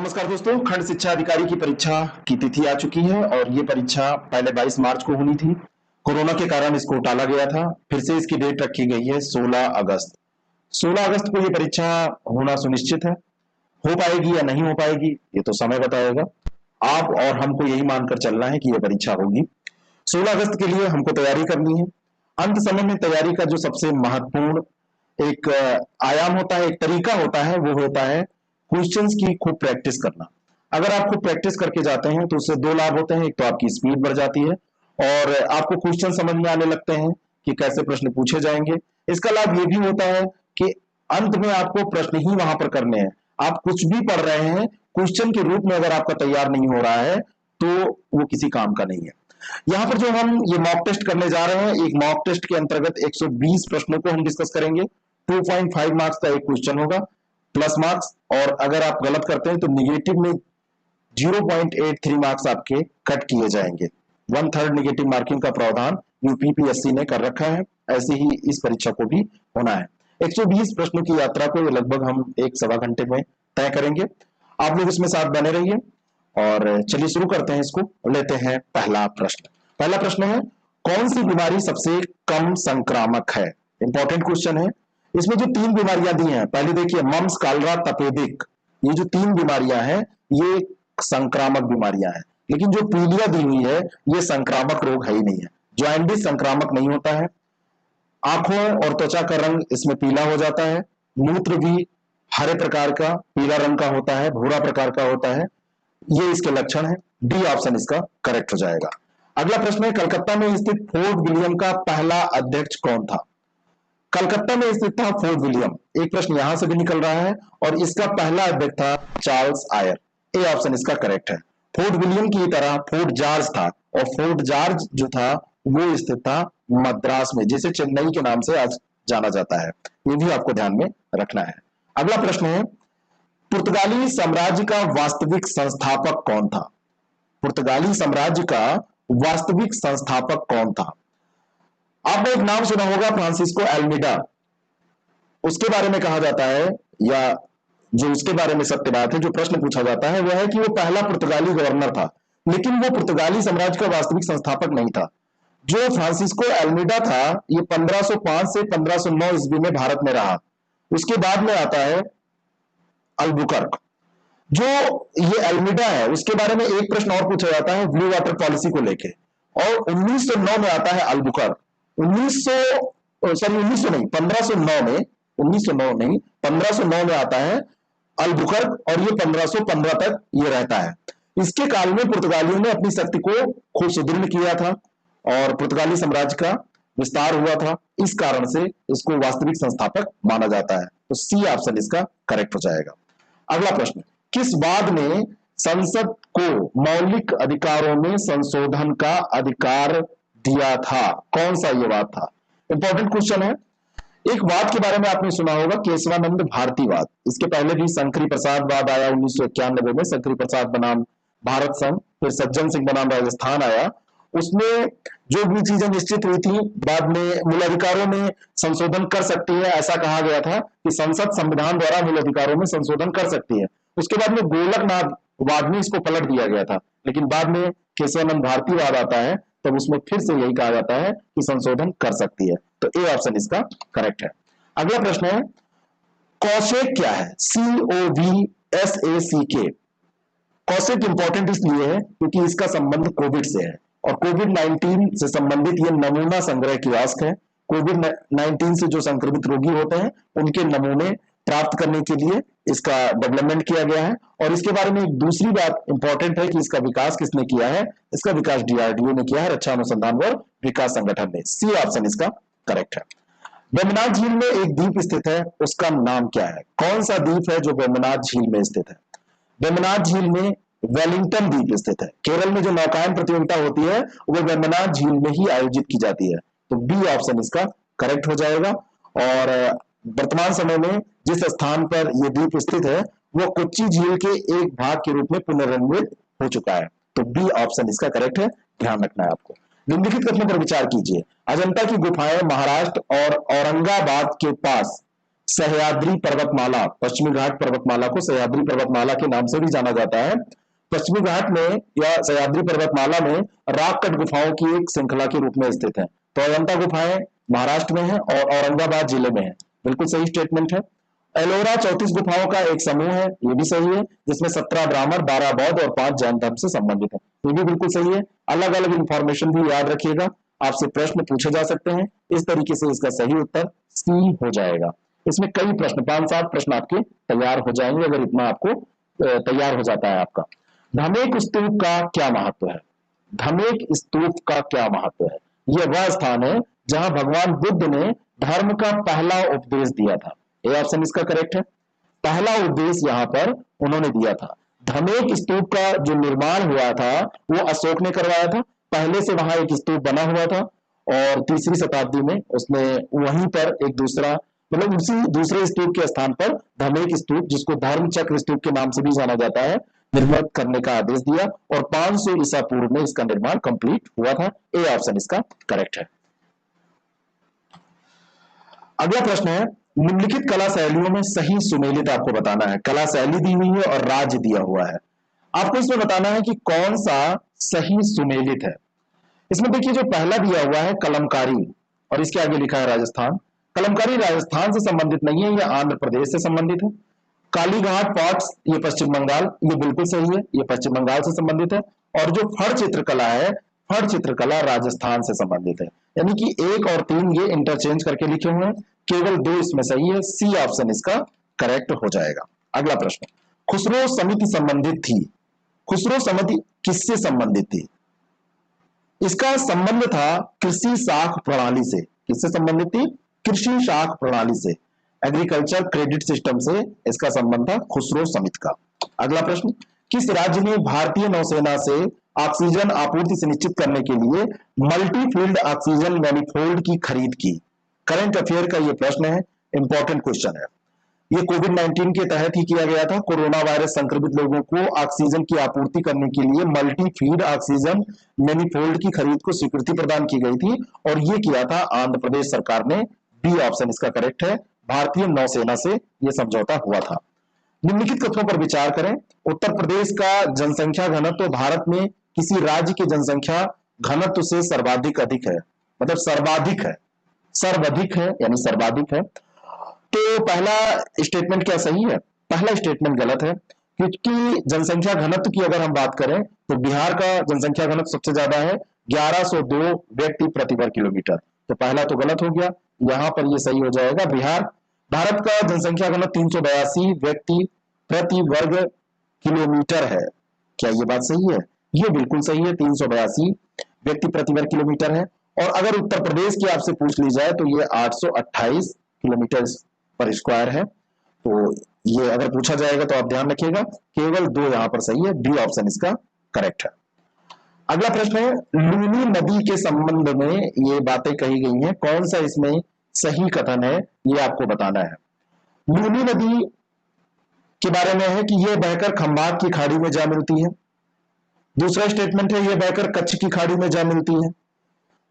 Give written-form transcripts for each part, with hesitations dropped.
नमस्कार दोस्तों, खंड शिक्षा अधिकारी की परीक्षा की तिथि आ चुकी है और ये परीक्षा पहले 22 मार्च को होनी थी। कोरोना के कारण इसको टाला गया था। फिर से इसकी डेट रखी गई है 16 अगस्त। 16 अगस्त को ये परीक्षा होना सुनिश्चित है। हो पाएगी या नहीं हो पाएगी ये तो समय बताएगा। आप और हमको यही मानकर चलना है कि ये परीक्षा होगी। 16 अगस्त के लिए हमको तैयारी करनी है। अंत समय में तैयारी का जो सबसे महत्वपूर्ण एक आयाम होता है, एक तरीका होता है, वो होता है क्वेश्चंस की खूब प्रैक्टिस करना। अगर आप खूब प्रैक्टिस करके जाते हैं तो उससे दो लाभ होते हैं। एक तो आपकी स्पीड बढ़ जाती है और आपको क्वेश्चन समझ में आने लगते हैं कि कैसे प्रश्न पूछे जाएंगे। इसका लाभ ये भी होता है कि अंत में आपको प्रश्न ही वहां पर करने हैं। आप कुछ भी पढ़ रहे हैं, क्वेश्चन के रूप में अगर आपका तैयार नहीं हो रहा है तो वो किसी काम का नहीं है। यहाँ पर जो हम ये मॉक टेस्ट करने जा रहे हैं, एक मॉक टेस्ट के अंतर्गत 120 प्रश्नों को हम डिस्कस करेंगे। 2.5 मार्क्स का एक क्वेश्चन होगा प्लस मार्क्स, और अगर आप गलत करते हैं तो निगेटिव में 0.83 मार्क्स आपके कट किए जाएंगे। 1/3 निगेटिव मार्किंग का प्रावधान यूपीपीएससी ने कर रखा है। ऐसे ही इस परीक्षा को भी होना है। 120 प्रश्नों की यात्रा को लगभग हम 1-1.25 घंटे में तय करेंगे। आप लोग इसमें साथ बने रहिए और चलिए शुरू करते हैं इसको। लेते हैं पहला प्रश्न। पहला प्रश्न है, कौन सी बीमारी सबसे कम संक्रामक है? इंपॉर्टेंट क्वेश्चन है। इसमें जो 3 बीमारियां दी हैं, पहले देखिए मम्स, कालरा, तपेदिक। ये जो 3 बीमारियां हैं ये संक्रामक बीमारियां हैं, लेकिन जो पीलिया दी हुई है ये संक्रामक रोग है ही नहीं है। जॉन्डिस संक्रामक नहीं होता है। आंखों और त्वचा का रंग इसमें पीला हो जाता है। मूत्र भी हरे प्रकार का पीला रंग का होता है, भूरा प्रकार का होता है। ये इसके लक्षण है। डी ऑप्शन इसका करेक्ट हो जाएगा। अगला प्रश्न है, कलकत्ता में स्थित फोर्ट विलियम का पहला अध्यक्ष कौन था? कलकत्ता में स्थित था फोर्ट विलियम। एक प्रश्न यहां से भी निकल रहा है और इसका पहला अध्यक्ष था चार्ल्स आयर। ए ऑप्शन इसका करेक्ट है। फोर्ट विलियम की तरह फोर्ट जॉर्ज था और फोर्ट जॉर्ज जो था वो स्थित था मद्रास में, जिसे चेन्नई के नाम से आज जाना जाता है। ये भी आपको ध्यान में रखना है। अगला प्रश्न है, पुर्तगाली साम्राज्य का वास्तविक संस्थापक कौन था? पुर्तगाली साम्राज्य का वास्तविक संस्थापक कौन था? आपने एक नाम सुना होगा, फ्रांसिस्को एल्मीडा। उसके बारे में कहा जाता है, या जो उसके बारे में सत्य बात है, जो प्रश्न पूछा जाता है वह है कि वो पहला पुर्तगाली गवर्नर था, लेकिन वो पुर्तगाली साम्राज्य का वास्तविक संस्थापक नहीं था। जो फ्रांसिस्को एल्मीडा था ये 1505 से 1509 ईस्वी में भारत में रहा। उसके बाद में आता है अल्बुकर्क। जो ये एल्मीडा है उसके बारे में एक प्रश्न और पूछा जाता है ब्लू वाटर पॉलिसी को लेके, और 1909 में आता है अल्बुकर्क। 1900 नहीं, 1509 में, 1909 नहीं, 1509 में आता है अल्बुकर्क और ये 1515 तक ये रहता है। इसके काल में पुर्तगालियों ने अपनी शक्ति को खूब सुदृढ़ किया था और पुर्तगाली साम्राज्य का विस्तार हुआ था। इस कारण से इसको वास्तविक संस्थापक माना जाता है। तो सी ऑप्शन इसका करेक्ट हो जाएगा। अगला प्रश्न, किस वाद ने संसद को मौलिक अधिकारों में संशोधन का अधिकार दिया था? कौन सा ये वाद था? इंपॉर्टेंट क्वेश्चन है। एक वाद के बारे में आपने सुना होगा, केशवानंद भारतीवाद। इसके पहले भी शंकरी प्रसाद वाद आया 1991 में। शंकरी प्रसाद बनाम भारत संघ, फिर सज्जन सिंह बनाम राजस्थान आया। उसमें जो भी चीजें निश्चित हुई थी, बाद में मूल अधिकारों में संशोधन कर सकती है, ऐसा कहा गया था कि संसद संविधान द्वारा मूल अधिकारों में संशोधन कर सकती है। उसके बाद में गोलकनाथ वाद में इसको पलट दिया गया था, लेकिन बाद में केशवानंद भारतीवाद आता है, तब उसमें फिर से यही कहा जाता है कि संशोधन कर सकती है। तो ए ऑप्शन इसका करेक्ट है। अगला प्रश्न है, कौशेक क्या है? COVSACK। कौशिक इंपॉर्टेंट इसलिए है क्योंकि इसका संबंध कोविड से है और कोविड-19 से संबंधित ये नमूना संग्रह कियोस्क है। कोविड-19 से जो संक्रमित रोगी होते हैं उनके नमूने प्राप्त करने के लिए इसका डेवलपमेंट किया गया है। और इसके बारे में एक दूसरी बात इंपॉर्टेंट है कि इसका विकास किसने किया है? इसका विकास DRDO ने किया है, रक्षा अनुसंधान व विकास संगठन ने। सी ऑप्शन इसका करेक्ट है। वेम्बनाड झील में एक द्वीप स्थित है, उसका नाम क्या है? कौन सा द्वीप है जो वेम्बनाड झील में स्थित है? वेम्बनाड झील में वेलिंगटन द्वीप स्थित है। केरल में जो नौकायन प्रतियोगिता होती है वो वेम्बनाड झील में ही आयोजित की जाती है। तो बी ऑप्शन इसका करेक्ट हो जाएगा। और वर्तमान समय में जिस स्थान पर यह द्वीप स्थित है वो कोच्चि झील के एक भाग के रूप में पुनर्निर्मित हो चुका है। तो बी ऑप्शन इसका करेक्ट है, ध्यान रखना है आपको। निम्नलिखित कथनों पर विचार कीजिए। अजंता की गुफाएं महाराष्ट्र और औरंगाबाद के पास सह्याद्री पर्वतमाला, पश्चिमी घाट पर्वतमाला को सह्याद्री पर्वतमाला के नाम से भी जाना जाता है। पश्चिमी घाट में या सह्याद्री पर्वतमाला में रॉक कट गुफाओं की एक श्रृंखला के रूप में स्थित है। तो अजंता गुफाएं महाराष्ट्र में है और औरंगाबाद जिले में है, बिल्कुल सही स्टेटमेंट है। एलोरा 34 गुफाओं का एक समूह है, ये भी सही है, जिसमें 17 ब्राह्मण, 12 बौद्ध और 5 जैन धर्म से संबंधित है, ये भी बिल्कुल सही है। अलग अलग इंफॉर्मेशन भी याद रखिएगा, आपसे प्रश्न पूछे जा सकते हैं, इस तरीके से इसका सही उत्तर सी हो जाएगा। इसमें कई प्रश्न, 5-7 प्रश्न आपके तैयार हो जाएंगे अगर इतना आपको तैयार हो जाता है आपका। धमेक स्तूप का क्या महत्व है? धमेक स्तूप का क्या महत्व है? यह वह स्थान है जहां भगवान बुद्ध ने धर्म का पहला उपदेश दिया था। ये ऑप्शन इसका करेक्ट है, पहला उपदेश यहां पर उन्होंने दिया था। धमेक स्तूप का जो निर्माण हुआ था वो अशोक ने करवाया था, पहले से वहां एक स्तूप बना हुआ था और 3री शताब्दी में उसने वहीं पर एक दूसरा, मतलब उसी दूसरे स्तूप के स्थान पर धमेक स्तूप, जिसको धर्म चक्र स्तूप के नाम से भी जाना जाता है, निर्मित करने का आदेश दिया और 500 ईसा पूर्व में इसका निर्माण कंप्लीट हुआ था। ए ऑप्शन इसका करेक्ट है। अगला प्रश्न है, निम्नलिखित कला शैलियों में सही सुमेलित आपको बताना है। कला शैली दी हुई है और राज्य दिया हुआ है, आपको इसमें बताना है कि कौन सा सही सुमेलित है। इसमें देखिए जो पहला दिया हुआ है कलमकारी और इसके आगे लिखा है राजस्थान। कलमकारी राजस्थान से संबंधित नहीं है, यह आंध्र प्रदेश से संबंधित है। कालीघाट पॉट्स ये पश्चिम बंगाल, ये बिल्कुल सही है, ये पश्चिम बंगाल से संबंधित है। और जो फड़ चित्रकला है, फड़ चित्रकला राजस्थान से संबंधित है। यानी कि 1 और 3 ये इंटरचेंज करके लिखे हुए हैं, केवल 2 इसमें सही है, सी ऑप्शन इसका करेक्ट हो जाएगा। अगला प्रश्न, खुसरो समिति संबंधित थी। खुसरो समिति किससे संबंधित थी? इसका संबंध था कृषि शाख प्रणाली से। किससे संबंधित थी? कृषि शाख प्रणाली से, एग्रीकल्चर क्रेडिट सिस्टम से इसका संबंध था खुसरो समिति का। अगला प्रश्न, किस राज्य ने भारतीय नौसेना से ऑक्सीजन आपूर्ति सुनिश्चित करने के लिए मल्टी फील्ड ऑक्सीजन मैनिफोल्ड की खरीद की? करंट अफेयर का यह प्रश्न है, इंपॉर्टेंट क्वेश्चन है। ये कोविड-19 के तहत ही किया गया था। कोरोना वायरस संक्रमित लोगों को ऑक्सीजन की आपूर्ति करने के लिए मल्टी फीड ऑक्सीजन मैनिफोल्ड की खरीद को स्वीकृति प्रदान की गई थी और ये किया था आंध्र प्रदेश सरकार ने। बी ऑप्शन इसका करेक्ट है, भारतीय नौसेना से यह समझौता हुआ था। निम्नलिखित कथनों पर विचार करें। उत्तर प्रदेश का जनसंख्या घनत्व तो भारत में किसी राज्य की जनसंख्या घनत्व से सर्वाधिक अधिक है, मतलब सर्वाधिक है, सर्वाधिक है यानी सर्वाधिक है। तो पहला स्टेटमेंट क्या सही है? पहला स्टेटमेंट गलत है, क्योंकि जनसंख्या घनत्व की अगर हम बात करें तो बिहार का जनसंख्या घनत्व सबसे ज्यादा है, 1102 व्यक्ति प्रति वर्ग किलोमीटर। तो पहला तो गलत हो गया, यहां पर ये सही हो जाएगा बिहार। भारत का जनसंख्या घनत्व 382 व्यक्ति प्रति वर्ग किलोमीटर है। क्या ये बात सही है? ये बिल्कुल सही है, 382 व्यक्ति प्रति वर्ग किलोमीटर है। और अगर उत्तर प्रदेश की आपसे पूछ ली जाए तो ये 828 किलोमीटर पर स्क्वायर है। तो ये अगर पूछा जाएगा तो आप ध्यान रखिएगा, केवल 2 यहां पर सही है, बी ऑप्शन इसका करेक्ट है। अगला प्रश्न है, लूनी नदी के संबंध में ये बातें कही गई हैं, कौन सा इसमें सही कथन है ये आपको बताना है। लूनी नदी के बारे में है कि यह बहकर खंभात की खाड़ी में जा मिलती है। दूसरा स्टेटमेंट है यह बहकर कच्छ की खाड़ी में जा मिलती है।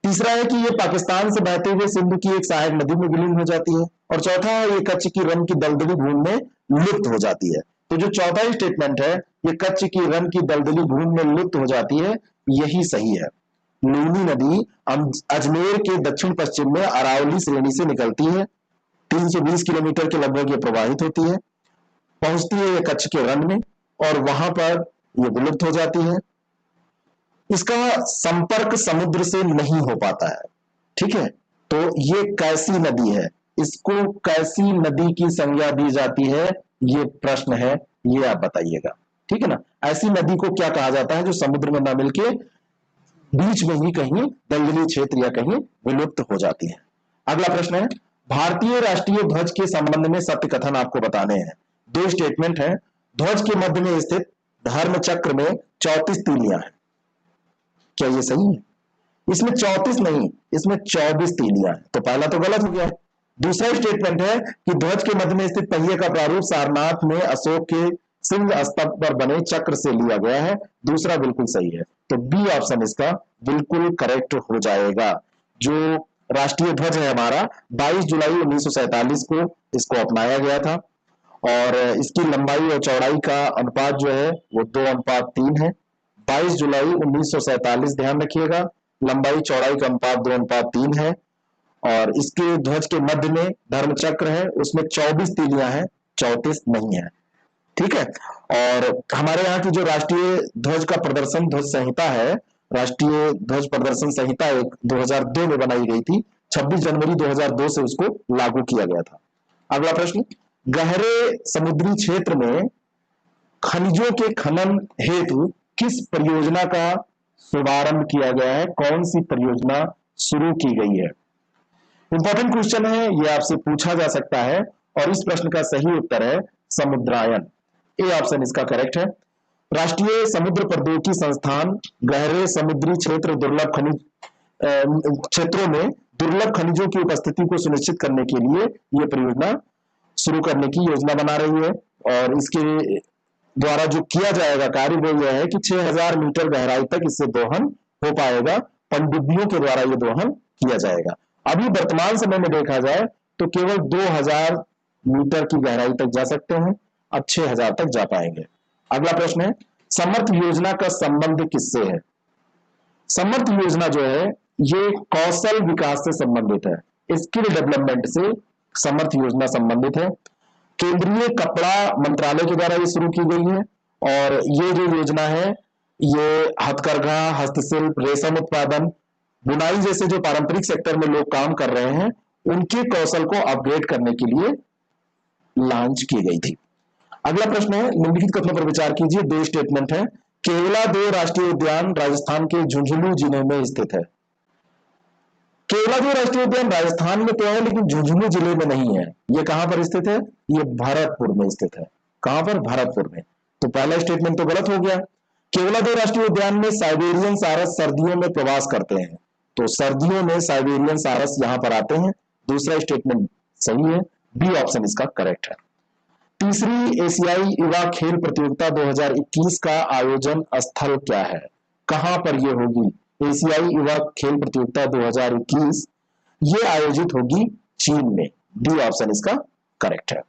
तीसरा है कि ये पाकिस्तान से बहते हुए सिंधु की एक सहायक नदी में विलीन हो जाती है। और चौथा है ये कच्छ की रन की दलदली भूमि में लुप्त हो जाती है। तो जो चौथा स्टेटमेंट है ये कच्छ की रन की दलदली भूमि में लुप्त हो जाती है, यही सही है। लूनी नदी अजमेर के दक्षिण पश्चिम में अरावली श्रेणी से निकलती है, 320 किलोमीटर के लगभग ये प्रवाहित होती है, पहुंचती है ये कच्छ के रन में और वहां पर ये विलुप्त हो जाती है। इसका संपर्क समुद्र से नहीं हो पाता है, ठीक है। तो ये कैसी नदी है, इसको कैसी नदी की संज्ञा दी जाती है, ये प्रश्न है, ये आप बताइएगा, ठीक है ना। ऐसी नदी को क्या कहा जाता है जो समुद्र में ना मिलके बीच में ही कहीं दलदली क्षेत्र या कहीं विलुप्त हो जाती है। अगला प्रश्न है, भारतीय राष्ट्रीय ध्वज के संबंध में सत्य कथन आपको बताने हैं। 2 स्टेटमेंट है। ध्वज के मध्य में स्थित धर्म चक्र में 34 तीलियां हैं। क्या ये सही है? इसमें 34 नहीं, इसमें 24 तीलियां हैं। तो पहला तो गलत हो गया। दूसरा स्टेटमेंट है कि ध्वज के मध्य में स्थित पहिए का प्रारूप सारनाथ में अशोक के सिंह स्तंभ पर बने चक्र से लिया गया है। दूसरा बिल्कुल सही है। तो बी ऑप्शन इसका बिल्कुल करेक्ट हो जाएगा। जो राष्ट्रीय ध्वज है हमारा, 22 जुलाई 1947 को इसको अपनाया गया था। और इसकी लंबाई और चौड़ाई का अनुपात जो है वो 2:3 है। 22 जुलाई 1947, ध्यान रखिएगा, लंबाई चौड़ाई का अनुपात 2:3 है। और इसके ध्वज के मध्य में धर्म चक्र है, उसमें 24 तीलियां हैं, 34 नहीं है। ठीक है। और हमारे यहाँ की जो राष्ट्रीय ध्वज का प्रदर्शन ध्वज संहिता है, राष्ट्रीय ध्वज प्रदर्शन संहिता एक 2002 में बनाई गई थी। 26 जनवरी 2002 से उसको लागू किया गया था। अगला प्रश्न, गहरे समुद्री क्षेत्र में खनिजों के खनन हेतु किस परियोजना का शुभारंभ किया गया है? कौन सी परियोजना शुरू की गई है? इंपॉर्टेंट क्वेश्चन है, यह आपसे पूछा जा सकता है। और इस प्रश्न का सही उत्तर है समुद्रायन। ए ऑप्शन इसका करेक्ट है। राष्ट्रीय समुद्र प्रौद्योगिकी संस्थान गहरे समुद्री क्षेत्र दुर्लभ खनिज क्षेत्रों में दुर्लभ खनिजों की उपस्थिति को सुनिश्चित करने के लिए यह परियोजना शुरू करने की योजना बना रही है। और इसके द्वारा जो किया जाएगा कार्य वो यह है कि 6000 मीटर गहराई तक इससे दोहन हो पाएगा। पनडुब्बियों के द्वारा यह दोहन किया जाएगा। अभी वर्तमान समय में देखा जाए तो केवल 2000 मीटर की गहराई तक जा सकते हैं, अब 6000 तक जा पाएंगे। अगला प्रश्न है, समर्थ योजना का संबंध किससे है? समर्थ योजना जो है ये कौशल विकास से संबंधित है, स्किल डेवलपमेंट से समर्थ योजना संबंधित है। केंद्रीय कपड़ा मंत्रालय के द्वारा ये शुरू की गई है। और ये जो योजना है ये हथकरघा, हस्तशिल्प, रेशम उत्पादन, बुनाई जैसे जो पारंपरिक सेक्टर में लोग काम कर रहे हैं उनके कौशल को अपग्रेड करने के लिए लॉन्च की गई थी। अगला प्रश्न है, निम्नलिखित कथनों पर विचार कीजिए। दो स्टेटमेंट है। केवलादेव राष्ट्रीय उद्यान राजस्थान के झुंझुनू जिले में स्थित है। केवलादेव राष्ट्रीय उद्यान राजस्थान में तो है लेकिन झुंझुनू जिले में नहीं है। ये कहां पर स्थित है? ये भरतपुर में स्थित है। कहां पर? भरतपुर में। तो पहला स्टेटमेंट तो गलत हो गया। केवलादेव राष्ट्रीय उद्यान में साइबेरियन सारस सर्दियों में प्रवास करते हैं, तो सर्दियों में साइबेरियन सारस यहां पर आते हैं। दूसरा स्टेटमेंट सही है, बी ऑप्शन इसका करेक्ट है। तीसरी एशियाई युवा खेल प्रतियोगिता 2021 का आयोजन स्थल क्या है? कहां पर यह होगी? एशियाई युवा खेल प्रतियोगिता 2021 ये आयोजित होगी चीन में। डी ऑप्शन इसका करेक्ट है।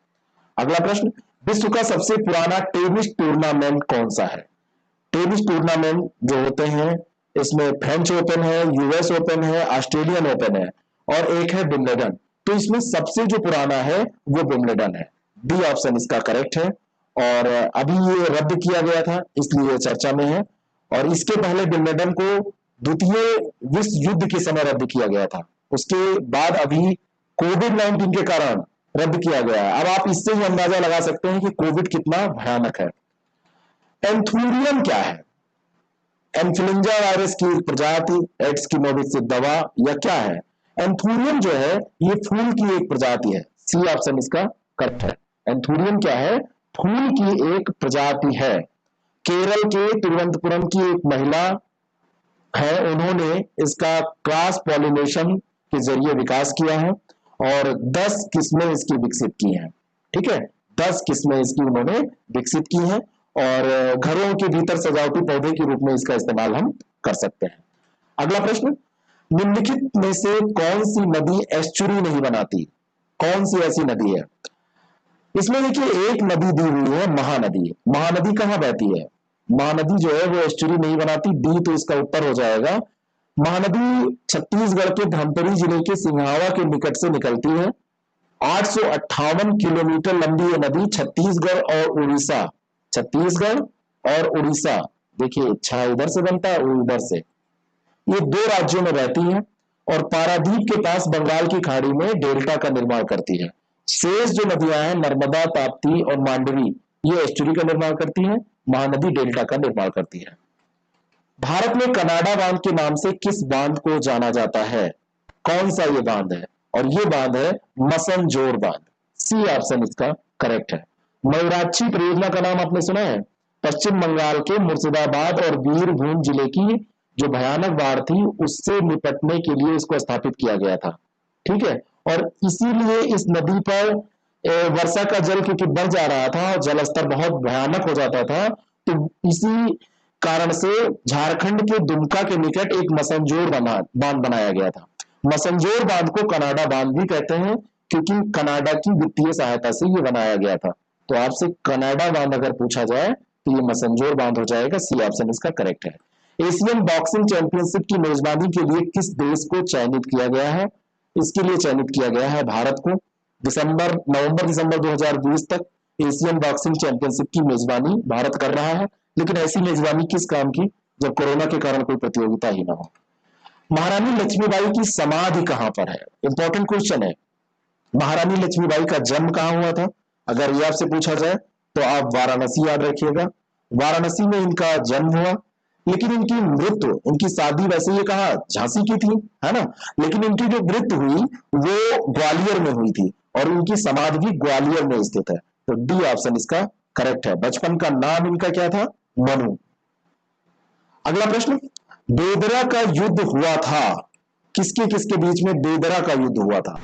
अगला प्रश्न, विश्व का सबसे पुराना टेनिस टूर्नामेंट कौन सा है? टेनिस टूर्नामेंट जो होते हैं इसमें फ्रेंच ओपन है, यूएस ओपन है, ऑस्ट्रेलियन ओपन है और एक है विंबलडन। तो इसमें सबसे जो पुराना है वो विंबलडन है। डी ऑप्शन इसका करेक्ट है। और अभी ये रद्द किया गया था इसलिए चर्चा में है। और इसके पहले विंबलडन को द्वितीय विश्व युद्ध के समय रद्द किया गया था। उसके बाद अभी कोविड-19 के कारण रद्द किया गया है। अब आप इससे ही अंदाजा लगा सकते हैं कि कोविड कितना भयानक है। एंथूरियम क्या है? इन्फ्लुएंजा वायरस की एक प्रजाति, एड्स की नोविस से दवा या क्या है? एंथूरियम जो है ये फूल की एक प्रजाति है। सी ऑप्शन इसका करेक्ट है। एंथूरियम क्या है? फूल की एक प्रजाति है। केरल के तिरुवनंतपुरम की एक महिला है, उन्होंने इसका क्रॉस पॉलिनेशन के जरिए विकास किया है और 10 किस्में इसकी विकसित की हैं। ठीक है, 10 किस्में इसकी उन्होंने विकसित की हैं और घरों के भीतर सजावटी पौधे के रूप में इसका इस्तेमाल हम कर सकते हैं। अगला प्रश्न, निम्नलिखित में से कौन सी नदी एस्चुरी नहीं बनाती? कौन सी ऐसी नदी है? इसमें देखिए एक नदी दी हुई है, महानदी। महानदी कहां बहती है? महानदी जो है वो एस्चुरी नहीं बनाती। डी तो इसका उत्तर हो जाएगा। महानदी छत्तीसगढ़ के धमतरी जिले के सिंघावा के निकट से निकलती है। 858 किलोमीटर लंबी ये नदी छत्तीसगढ़ और उड़ीसा, छत्तीसगढ़ और उड़ीसा, देखिए छा इधर से बनता है और इधर से, ये दो राज्यों में रहती है और पारादीप के पास बंगाल की खाड़ी में डेल्टा का निर्माण करती है। शेष जो नदियां हैं नर्मदा, ताप्ती और मांडवी, ये एस्चुरी का निर्माण करती हैं। महानदी डेल्टा का निर्माण करती है। भारत में कनाडा बांध के नाम से किस बांध को जाना जाता है? कौन सा ये बांध है? और ये बांध है मसनजोर बांध। सी ऑप्शन इसका करेक्ट है। मयूराक्षी परियोजना का नाम आपने सुना है? पश्चिम बंगाल के मुर्शिदाबाद और बीरभूम जिले की जो भयानक बाढ़ थी उससे निपटने के लिए इसको स्थापित किया गया था। ठीक है, और इसीलिए इस नदी पर वर्षा का जल क्योंकि बढ़ जा रहा था और जल स्तर बहुत भयानक हो जाता था, तो इसी कारण से झारखंड के दुमका के निकट एक मसनजोर बांध बनाया गया था। मसंजोर बांध को कनाडा बांध भी कहते हैं क्योंकि कनाडा की वित्तीय सहायता से ये बनाया गया था। तो आपसे कनाडा बांध अगर पूछा जाए तो ये मसंजोर बांध हो जाएगा, सी ऑप्शन इसका करेक्ट है। एशियन बॉक्सिंग चैंपियनशिप की मेजबानी के लिए किस देश को चयनित किया गया है? इसके लिए चयनित किया गया है भारत को। नवंबर दिसंबर 2020 तक एशियन बॉक्सिंग चैंपियनशिप की मेजबानी भारत कर रहा है, लेकिन ऐसी मेजबानी किस काम की जब कोरोना के कारण कोई प्रतियोगिता ही ना हो। महारानी लक्ष्मीबाई की समाधि कहां पर है? इंपॉर्टेंट क्वेश्चन है। महारानी लक्ष्मीबाई का जन्म कहां हुआ था? अगर ये आपसे पूछा जाए तो आप वाराणसी याद रखिएगा। वाराणसी में इनका जन्म हुआ, लेकिन इनकी मृत्यु, इनकी शादी वैसे ये कहा झांसी की थी, है ना, लेकिन इनकी जो मृत्यु हुई वो ग्वालियर में हुई थी और इनकी समाधि भी ग्वालियर में स्थित है। तो डी ऑप्शन इसका करेक्ट है। बचपन का नाम इनका क्या था? मनु। अगला प्रश्न, बेदरा का युद्ध हुआ था, किसके किसके बीच में बेदरा का युद्ध हुआ था?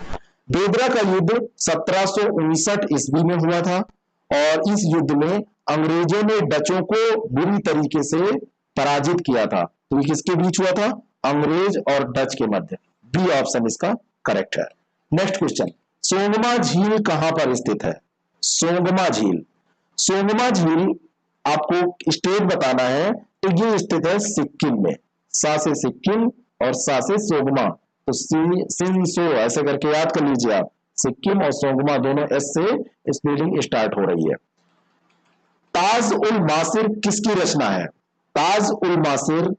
बेदरा का युद्ध 1759 ईस्वी में हुआ था और इस युद्ध में अंग्रेजों ने डचों को बुरी तरीके से पराजित किया था। तो ये किसके बीच हुआ था? अंग्रेज और डच के मध्य। बी ऑप्शन इसका करेक्ट है। नेक्स्ट क्वेश्चन, सोंगमा झील कहां पर स्थित है? सोंगमा झील, सोंगमा झील आपको स्टेट बताना है तो ये स्थित है सिक्किम में। सा से सिक्किम और सा से सोंगमा, तो सिंसो ऐसे करके याद कर लीजिए आप। सिक्किम और सोंगमा दोनों एस से स्पेलिंग स्टार्ट हो रही है। ताज उल मासिर किसकी रचना है? ताज उल मासिर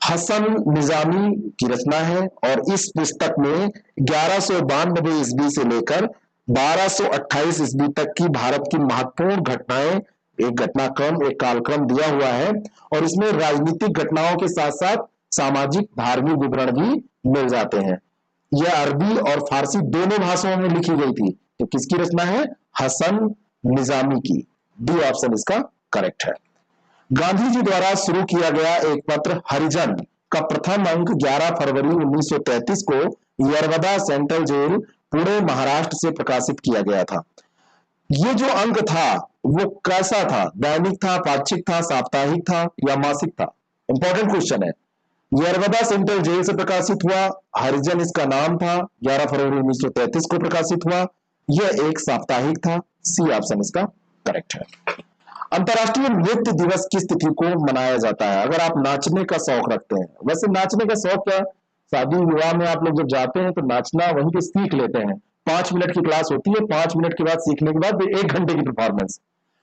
हसन निजामी की रचना है और इस पुस्तक में 1192 ईस्वी से लेकर 1228 ईस्वी तक की भारत की महत्वपूर्ण घटनाएं, एक घटनाक्रम, एक कालक्रम दिया हुआ है और इसमें राजनीतिक घटनाओं के साथ साथ सामाजिक धार्मिक विवरण भी मिल जाते हैं। यह अरबी और फारसी दोनों भाषाओं में लिखी गई थी। तो किसकी रचना है? हसन निजामी की। डी ऑप्शन इसका करेक्ट है। गांधी जी द्वारा शुरू किया गया एक पत्र हरिजन का प्रथम अंक 11 फरवरी 1933 को यरवदा सेंट्रल जेल पुणे महाराष्ट्र से प्रकाशित किया गया था। ये जो अंक था वो कैसा था? दैनिक था, पाक्षिक था, साप्ताहिक था या मासिक था? इंपॉर्टेंट क्वेश्चन है। यरवदा सेंट्रल जेल से प्रकाशित हुआ, हरिजन इसका नाम था, 11 फरवरी 1933 को प्रकाशित हुआ, यह एक साप्ताहिक था। सी ऑप्शन इसका करेक्ट है। अंतरराष्ट्रीय नृत्य दिवस किस तिथि को मनाया जाता है? अगर आप नाचने का शौक रखते हैं, वैसे नाचने का शौक क्या, शादी विवाह में आप लोग जब जाते हैं तो नाचना वहीं पे सीख लेते हैं। 5 मिनट की क्लास होती है, 5 मिनट के बाद सीखने के बाद 1 घंटे की परफॉर्मेंस।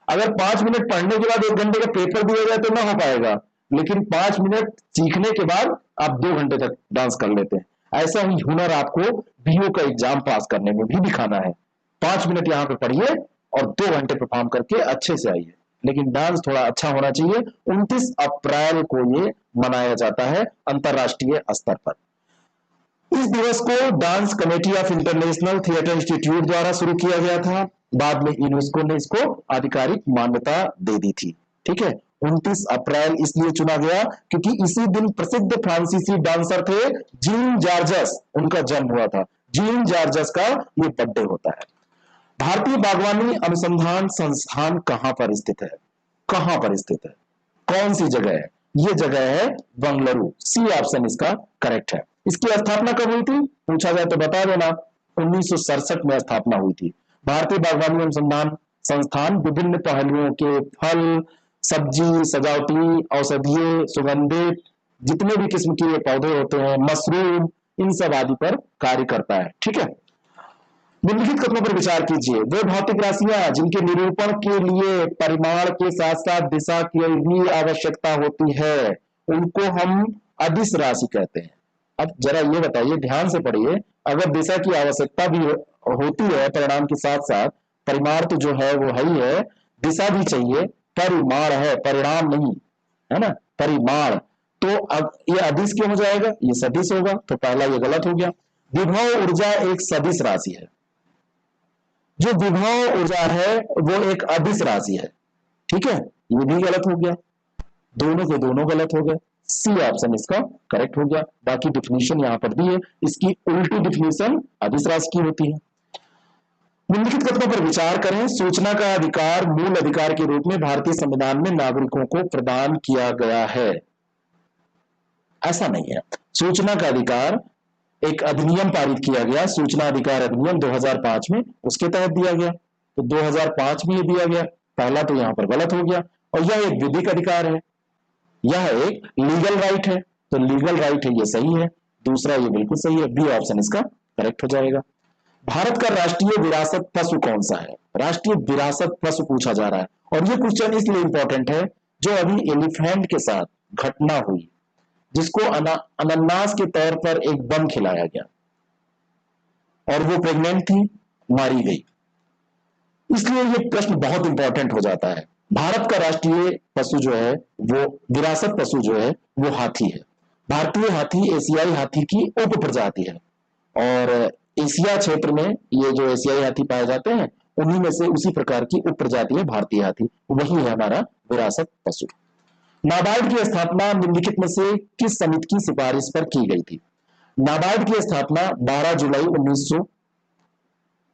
अगर 5 मिनट पढ़ने के बाद 1 घंटे का पेपर दिया जाए तो ना हो पाएगा, लेकिन 5 मिनट सीखने के बाद आप 2 घंटे तक डांस कर लेते हैं। ऐसा ही हुनर आपको बीओ का एग्जाम पास करने में भी दिखाना है। 5 मिनट यहाँ पे पढ़िए और 2 घंटे परफॉर्म करके अच्छे से आइए, लेकिन डांस थोड़ा अच्छा होना चाहिए। 29 अप्रैल को ये मनाया जाता है अंतरराष्ट्रीय स्तर पर। इस दिवस को dance committee of international theatre institute द्वारा शुरू किया गया था, बाद में यूनेस्को ने इसको आधिकारिक मान्यता दे दी थी। ठीक है, 29 अप्रैल इसलिए चुना गया क्योंकि इसी दिन प्रसिद्ध फ्रांसीसी डांसर थे जीन जॉर्जस, उनका जन्म हुआ था। जीन जॉर्जस का ये बर्थडे होता है। भारतीय बागवानी अनुसंधान संस्थान कहां पर स्थित है? कहां पर स्थित है? कौन सी जगह है? ये जगह है बंगलुरु। सी ऑप्शन इसका करेक्ट है। इसकी स्थापना कब हुई थी पूछा जाए तो बता देना। 1967 में स्थापना हुई थी। भारतीय बागवानी अनुसंधान संस्थान विभिन्न पहलुओं के फल, सब्जी, सजावटी, औषधीय, सुगंधित जितने भी किस्म के पौधे होते हैं, मशरूम, इन सब आदि पर कार्य करता है। ठीक है, निम्नलिखित कथनों पर विचार कीजिए। वे भौतिक राशियां जिनके निरूपण के लिए परिमाण के साथ साथ दिशा की भी आवश्यकता होती है, उनको हम अदिश राशि कहते हैं। अब जरा ये बताइए, ध्यान से पढ़िए, अगर दिशा की आवश्यकता भी होती है परिणाम के साथ साथ, परिमाण तो जो है वो है ही है, दिशा भी चाहिए, परिमाण है, परिणाम नहीं, है ना, परिमाण। तो अब ये अदिश क्यों हो जाएगा? ये सदिश होगा, तो पहला ये गलत हो गया। विभव ऊर्जा एक सदिश राशि है। जो विभव ऊर्जा है वो एक अदिश राशि है। ठीक है, ये भी गलत हो गया, दोनों के दोनों गलत हो गए। सी ऑप्शन इसका करेक्ट हो गया। बाकी डिफिनीशन यहां पर दी है, इसकी उल्टी डिफिनीशन अदिश राशि की होती है। निम्नलिखित कथनों पर विचार करें। सूचना का अधिकार मूल अधिकार के रूप में भारतीय संविधान में नागरिकों को प्रदान किया गया है। ऐसा नहीं है। सूचना का अधिकार एक अधिनियम पारित किया गया, सूचना अधिकार अधिनियम 2005 में, उसके तहत दिया गया। तो 2005 में ये दिया गया, पहला तो यहां पर गलत हो गया। और यह एक विधिक अधिकार है, यह एक लीगल राइट है, तो लीगल राइट है, ये सही है। दूसरा ये बिल्कुल सही है, बी ऑप्शन इसका करेक्ट हो जाएगा। भारत का राष्ट्रीय विरासत पशु कौन सा है? राष्ट्रीय विरासत पशु पूछा जा रहा है, और ये क्वेश्चन इसलिए इंपॉर्टेंट है, जो अभी एलिफेंट के साथ घटना हुई, जिसको अनन्नास के तौर पर एक बम खिलाया गया और वो प्रेग्नेंट थी, मारी गई। इसलिए ये प्रश्न बहुत इंपॉर्टेंट हो जाता है। भारत का राष्ट्रीय पशु जो है, वो विरासत पशु जो है, वो हाथी है। भारतीय हाथी एशियाई हाथी की उप प्रजाति है, और एशिया क्षेत्र में ये जो एशियाई हाथी पाए जाते हैं, उन्हीं में से उसी प्रकार की उप प्रजाति है भारतीय हाथी, वही है हमारा विरासत पशु। नाबार्ड की स्थापना निम्नलिखित में से किस समिति की सिफारिश पर की गई थी? नाबार्ड की स्थापना 12 जुलाई 1900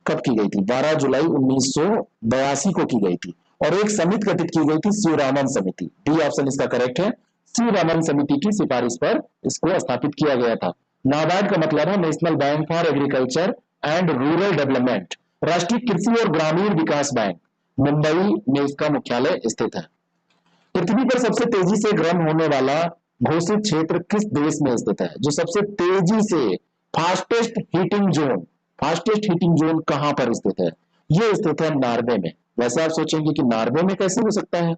कब की गई थी? 12 जुलाई 1982 को की गई थी, और एक समिति गठित की गई थी, शिवरामन समिति। डी ऑप्शन इसका करेक्ट है, शिवरामन समिति की सिफारिश पर इसको स्थापित किया गया था। नाबार्ड का मतलब है national bank for agriculture and rural development, राष्ट्रीय कृषि और ग्रामीण विकास बैंक। मुंबई में इसका मुख्यालय स्थित है। पृथ्वी पर सबसे तेजी से गर्म होने वाला घोषित क्षेत्र किस देश में स्थित है? जो सबसे तेजी से फास्टेस्ट हीटिंग जोन कहां पर स्थित है? ये स्थित है नॉर्वे में। वैसे आप सोचेंगे कि नॉर्वे में कैसे हो सकता है?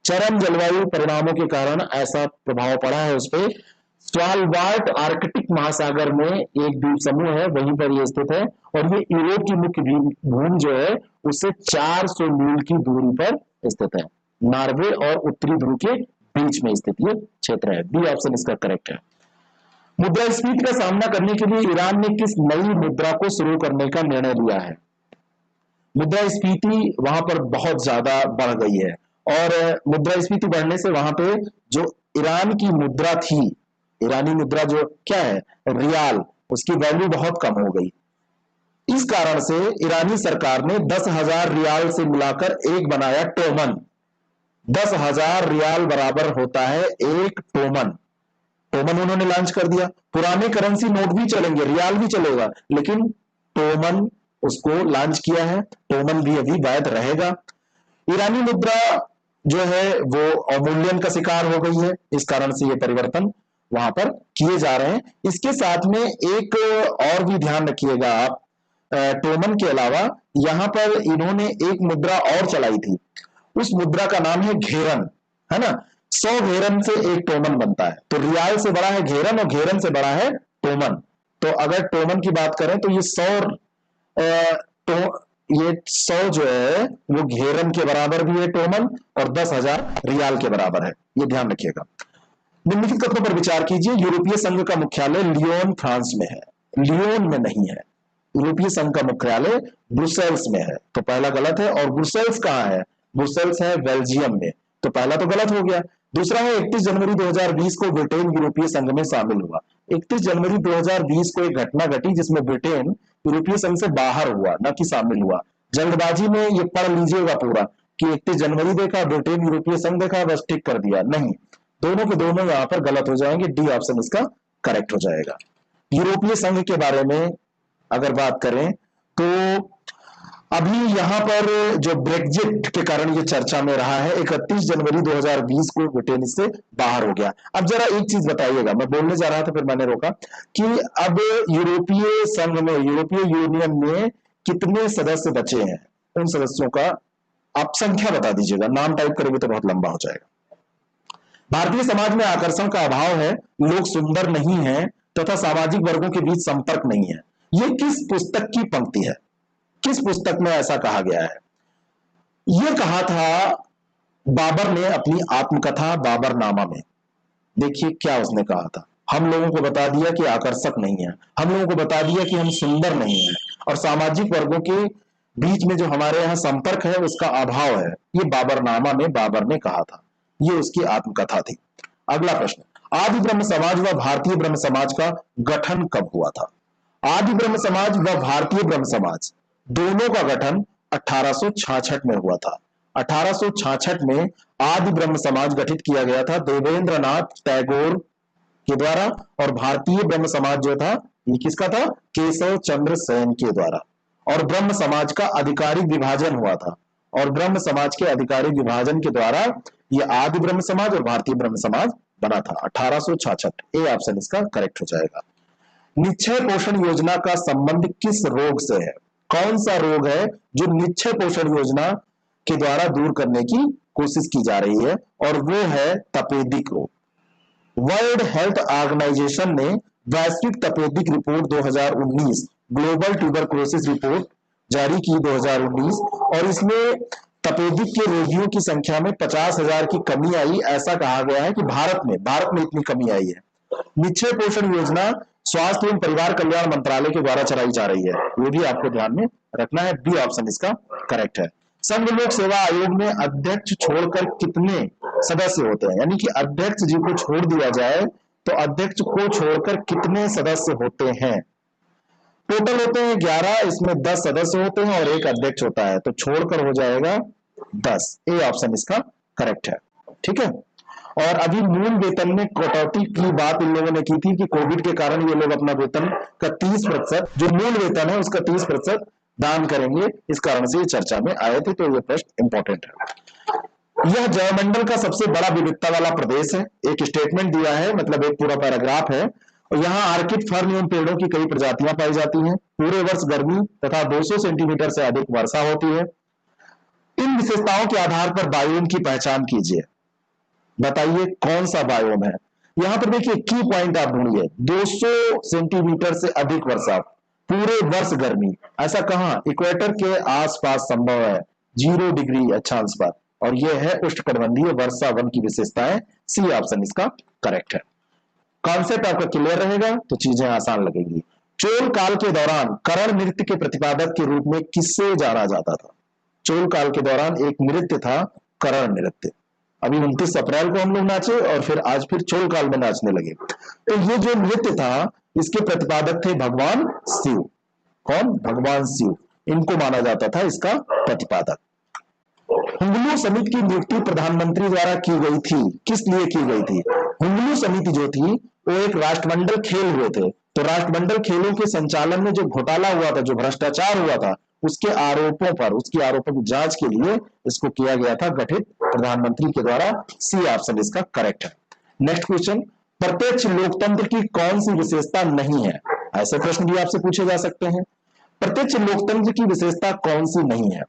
चरम जलवायु परिणामों के कारण ऐसा प्रभाव पड़ा है उस पर। स्वालबार्ड आर्कटिक महासागर में एक द्वीप समूह है, वहीं पर यह स्थित है, और ये यूरोप की मुख्य भूमि जो है, उससे 400 मील की दूरी पर स्थित है। नॉर्वे और उत्तरी ध्रुव के बीच में स्थित ये क्षेत्र है। बी ऑप्शन इसका करेक्ट है। मुद्रास्फीति का सामना करने के लिए ईरान ने किस नई मुद्रा को शुरू करने का निर्णय लिया है? मुद्रास्फीति वहां पर बहुत ज्यादा बढ़ गई है, और मुद्रास्फीति बढ़ने से वहां पे जो ईरान की मुद्रा थी, ईरानी मुद्रा जो क्या है, रियाल, उसकी वैल्यू बहुत कम हो गई। इस कारण से ईरानी सरकार ने 10,000 रियाल से मिलाकर एक बनाया टोमन। 10,000 रियाल बराबर होता है एक टोमन। टोमन उन्होंने लॉन्च कर दिया। पुराने करेंसी नोट भी चलेंगे, रियाल भी चलेगा, लेकिन टोमन उसको लॉन्च किया है। टोमन भी अभी वैध रहेगा। ईरानी मुद्रा जो है वो अवमूल्यन का शिकार हो गई है, इस कारण से ये परिवर्तन वहां पर किए जा रहे हैं। इसके साथ में एक और भी ध्यान रखिएगा आप, टोमन के अलावा यहां पर इन्होंने एक मुद्रा और चलाई थी, उस मुद्रा का नाम है घेरन, है ना। 100 घेरन से एक टोमन बनता है, तो रियाल से बड़ा है घेरन और घेरन से बड़ा है टोमन। तो अगर टोमन की बात करें तो ये 100 जो है वो घेरन के बराबर भी है टोमन, और 10,000 रियाल के बराबर है, ये ध्यान रखिएगा। निम्नलिखित कथनों पर विचार कीजिए। यूरोपीय संघ का मुख्यालय लियोन फ्रांस में है, लियोन में नहीं है। यूरोपीय संघ का मुख्यालय ब्रुसेल्स में है, तो पहला गलत है। और ब्रुसेल्स कहां है? ब्रुसेल्स है बेल्जियम में, तो पहला तो गलत हो गया। दूसरा है 31 जनवरी 2020 को ब्रिटेन यूरोपीय संघ में शामिल हुआ। 31 जनवरी 2020 को एक घटना घटी जिसमें ब्रिटेन यूरोपीय संघ से बाहर हुआ, न कि शामिल हुआ। जल्दबाजी में ये पढ़ लीजिएगा पूरा कि 31 जनवरी देखा, ब्रिटेन यूरोपीय संघ देखा, बस टिक कर दिया, नहीं, दोनों के दोनों यहां पर गलत हो जाएंगे। डी ऑप्शन इसका करेक्ट हो जाएगा। यूरोपीय संघ के बारे में अगर बात करें तो अभी यहां पर जो ब्रेक्जिट के कारण ये चर्चा में रहा है, 31 जनवरी 2020 को ब्रिटेन इससे बाहर हो गया। अब जरा एक चीज बताइएगा, मैं बोलने जा रहा था फिर मैंने रोका, कि अब यूरोपीय संघ में, यूरोपीय यूनियन में कितने सदस्य बचे हैं, उन सदस्यों का आप संख्या बता दीजिएगा। नाम टाइप करेंगे तो बहुत लंबा हो जाएगा। भारतीय समाज में आकर्षण का अभाव है, लोग सुंदर नहीं है, तथा सामाजिक वर्गों के बीच संपर्क नहीं है। ये किस पुस्तक की पंक्ति है? किस पुस्तक में ऐसा कहा गया है? यह कहा था बाबर ने अपनी आत्मकथा बाबरनामा में। देखिए क्या उसने कहा था, हम लोगों को बता दिया कि आकर्षक नहीं है, हम लोगों को बता दिया कि हम सुंदर नहीं है, और सामाजिक वर्गों के बीच में जो हमारे यहाँ संपर्क है उसका अभाव है। ये बाबरनामा में बाबर ने कहा था, ये उसकी आत्मकथा थी। अगला प्रश्न, आदि ब्रह्म समाज व भारतीय ब्रह्म समाज का गठन कब हुआ था? आदि ब्रह्म समाज व भारतीय ब्रह्म समाज दोनों का गठन 1866 में हुआ था। 1866 में आदि ब्रह्म समाज गठित किया गया था देवेंद्र नाथ टैगोर के द्वारा, और भारतीय ब्रह्म समाज जो था ये किसका था? केशव चंद्र सेन के द्वारा। और ब्रह्म समाज का आधिकारिक विभाजन हुआ था, और ब्रह्म समाज के आधिकारिक विभाजन के द्वारा ये आदि ब्रह्म समाज और भारतीय ब्रह्म समाज बना था 1866। ए ऑप्शन इसका करेक्ट हो जाएगा। निश्चय पोषण योजना का संबंध किस रोग से है? कौन सा रोग है जो निश्चय पोषण योजना के द्वारा दूर करने की कोशिश की जा रही है? और वो है तपेदिक रोग। वर्ल्ड हेल्थ ऑर्गेनाइजेशन ने वैश्विक तपेदिक रिपोर्ट 2019 ग्लोबल ट्यूबरकुलोसिस रिपोर्ट जारी की 2019, और इसमें तपेदिक के रोगियों की संख्या में 50,000 की कमी आई। ऐसा कहा गया है कि भारत में इतनी कमी आई है। निश्चय पोषण योजना स्वास्थ्य एवं परिवार कल्याण मंत्रालय के द्वारा चलाई जा रही है, ये भी आपको ध्यान में रखना है। बी ऑप्शन इसका करेक्ट है। संघ लोक सेवा आयोग में अध्यक्ष छोड़कर कितने सदस्य होते हैं? यानी कि अध्यक्ष जी को छोड़ दिया जाए तो अध्यक्ष को छोड़कर कितने सदस्य होते हैं? टोटल होते हैं 11, इसमें 10 सदस्य होते हैं और एक अध्यक्ष होता है, तो छोड़कर हो जाएगा 10। ए ऑप्शन इसका करेक्ट है। ठीक है। और अभी मूल वेतन में कटौती की बात इन लोगों ने की थी कि कोविड के कारण ये लोग अपना वेतन का 30%, जो मूल वेतन है उसका 30% दान करेंगे, इस कारण से ये चर्चा में आए थे, तो ये प्रश्न इंपॉर्टेंट है। यह जयमंडल का सबसे बड़ा विविधता वाला प्रदेश है। एक स्टेटमेंट दिया है, मतलब एक पूरा पैराग्राफ है। और यहाँ आर्किड फर्न एवं पेड़ों की कई प्रजातियां पाई जाती हैं। पूरे वर्ष गर्मी तथा 200 सेंटीमीटर से अधिक वर्षा होती है। इन विशेषताओं के आधार पर बायोम की पहचान कीजिए। बताइए कौन सा बायोम है? यहां पर देखिए की पॉइंट आप ढूंढिए, 200 सेंटीमीटर से अधिक वर्षा, पूरे वर्ष गर्मी, ऐसा कहां? इक्वेटर के आसपास संभव है, 0 डिग्री अक्षांश पर, और यह है उष्णकटिबंधीय वर्षा वन की विशेषताएं। सी ऑप्शन इसका करेक्ट है। कॉन्सेप्ट आपका क्लियर रहेगा तो चीजें आसान लगेगी। चोल काल के दौरान करण नृत्य के प्रतिपादक के रूप में किससे जाना जाता था? चोल काल के दौरान एक नृत्य था करण नृत्य। अभी 29 अप्रैल को हम लोग नाचे और फिर आज फिर चोल काल में नाचने लगे। तो ये जो नृत्य था इसके प्रतिपादक थे भगवान शिव। कौन? भगवान शिव, इनको माना जाता था इसका प्रतिपादक। हुंगलू समिति की नियुक्ति प्रधानमंत्री द्वारा की गई थी, किस लिए की गई थी? हुंगलू समिति जो थी वो एक राष्ट्रमंडल खेल हुए थे, तो राष्ट्रमंडल खेलों के संचालन में जो घोटाला हुआ था, जो भ्रष्टाचार हुआ था, उसके आरोपों की जांच के लिए इसको किया गया था गठित प्रधानमंत्री के द्वारा। सी ऑप्शन इसका करेक्ट है। नेक्स्ट क्वेश्चन, प्रत्यक्ष लोकतंत्र की कौन सी विशेषता नहीं है? ऐसे प्रश्न भी आपसे पूछे जा सकते हैं। प्रत्यक्ष लोकतंत्र की विशेषता कौन सी नहीं है?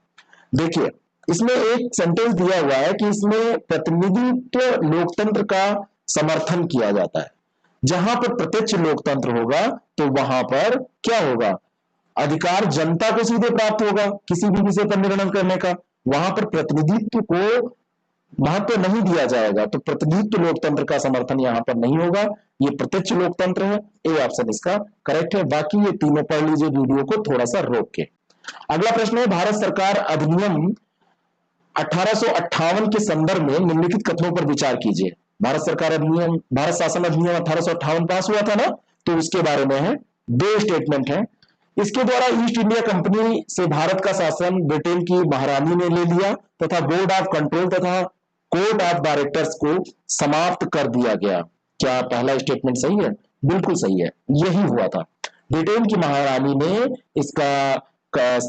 देखिए इसमें एक सेंटेंस दिया हुआ है कि इसमें प्रतिनिधित्व लोकतंत्र का समर्थन किया जाता है। जहां पर प्रत्यक्ष लोकतंत्र होगा तो वहां पर क्या होगा? अधिकार जनता को सीधे प्राप्त होगा किसी भी विषय पर निर्णय करने का। वहां पर प्रतिनिधित्व को महत्व नहीं दिया जाएगा, तो प्रतिनिधित्व लोकतंत्र का समर्थन यहां पर नहीं होगा। ये प्रत्यक्ष लोकतंत्र है। ए ऑप्शन इसका करेक्ट है। बाकी ये तीनों पढ़ लीजिए वीडियो को थोड़ा सा रोक के। अगला प्रश्न है, भारत सरकार अधिनियम 1858 के संदर्भ में निम्नलिखित कथनों पर विचार कीजिए। भारत शासन अधिनियम 1858 पास हुआ था ना, तो उसके बारे में है। 2 स्टेटमेंट है। इसके द्वारा ईस्ट इंडिया कंपनी से भारत का शासन ब्रिटेन की महारानी ने ले लिया तथा बोर्ड ऑफ कंट्रोल तथा कोर्ट ऑफ डायरेक्टर्स को समाप्त कर दिया गया। क्या पहला स्टेटमेंट सही है? बिल्कुल सही है, यही हुआ था। ब्रिटेन की महारानी ने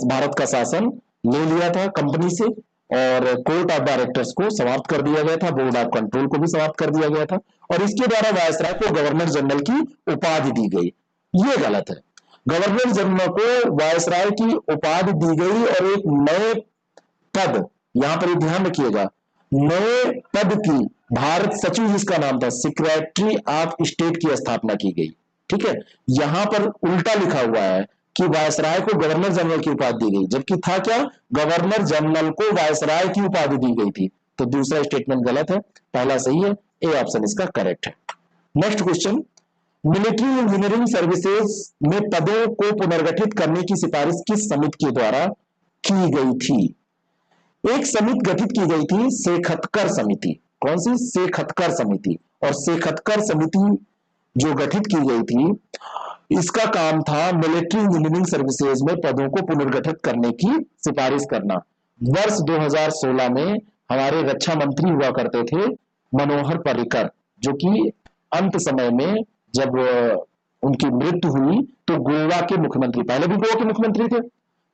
भारत का शासन ले लिया था कंपनी से, और कोर्ट ऑफ डायरेक्टर्स को समाप्त कर दिया गया था, बोर्ड ऑफ कंट्रोल को भी समाप्त कर दिया गया था, और इसके द्वारा वायसराय को गवर्नर जनरल की उपाधि दी गई। ये गलत है। गवर्नर जनरल को वायसराय की उपाधि दी गई और एक नए पद, यहां पर ध्यान रखिएगा, नए पद की भारत सचिव जिसका नाम था सेक्रेटरी ऑफ स्टेट की स्थापना की गई। ठीक है, यहां पर उल्टा लिखा हुआ है कि वायसराय को गवर्नर जनरल की उपाधि दी गई, जबकि था क्या? गवर्नर जनरल को वायसराय की उपाधि दी गई थी। तो दूसरा स्टेटमेंट गलत है, पहला सही है। ए ऑप्शन इसका करेक्ट है। Next question, military engineering services में पदों को पुनर्गठित करने की सिफारिश किस समिति के द्वारा की गई थी? एक समिति गठित की गई थी, शेखतकर समिति। कौन सी? शेखतकर समिति। और शेखतकर समिति जो गठित की गई थी, इसका काम था मिलिट्री इंजीनियरिंग सर्विसेज में पदों को पुनर्गठित करने की सिफारिश करना। वर्ष 2016 में हमारे रक्षा मंत्री हुआ करते थे मनोहर पर्रिकर, जो कि अंत समय में जब उनकी मृत्यु हुई तो गोवा के मुख्यमंत्री, पहले भी गोवा के मुख्यमंत्री थे,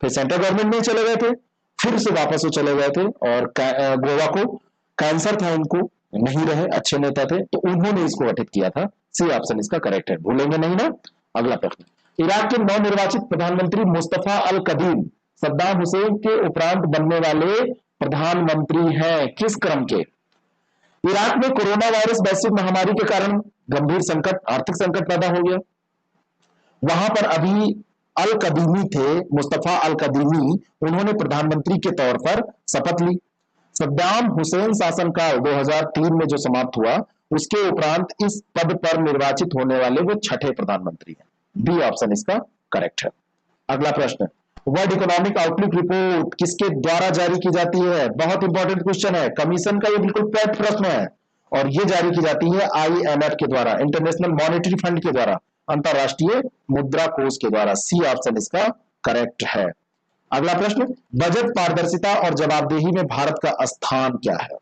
फिर सेंट्रल गवर्नमेंट में चले गए थे, फिर से वापस वो चले गए थे और गोवा को कैंसर था, उनको नहीं रहे, अच्छे नेता थे, तो उन्होंने इसको गठित किया था। सी ऑप्शन इसका करेक्ट है, भूलेंगे नहीं ना। अगला प्रश्न, इराक के नवनिर्वाचित प्रधानमंत्री मुस्तफा अल कदीम सद्दाम हुसैन के उपरांत बनने वाले प्रधानमंत्री हैं, किस क्रम के? इराक में कोरोना वायरस वैश्विक महामारी के कारण गंभीर संकट, आर्थिक संकट पैदा हो गया। वहां पर अभी अल कदीमी थे, मुस्तफा अल कदीमी, उन्होंने प्रधानमंत्री के तौर पर शपथ ली। सद्दाम हुसैन शासनकाल 2003 में जो समाप्त हुआ, उसके उपरांत इस पद पर निर्वाचित होने वाले वो छठे प्रधानमंत्री हैं। बी ऑप्शन इसका करेक्ट है। अगला प्रश्न, वर्ल्ड इकोनॉमिक आउटलुक रिपोर्ट किसके द्वारा जारी की जाती है? बहुत इंपॉर्टेंट क्वेश्चन है, कमीशन का ये बिल्कुल पेट प्रश्न है, और ये जारी की जाती है IMF के द्वारा, इंटरनेशनल मॉनेटरी फंड के द्वारा, अंतरराष्ट्रीय मुद्रा कोष के द्वारा। सी ऑप्शन इसका करेक्ट है। अगला प्रश्न, बजट पारदर्शिता और जवाबदेही में भारत का स्थान क्या है?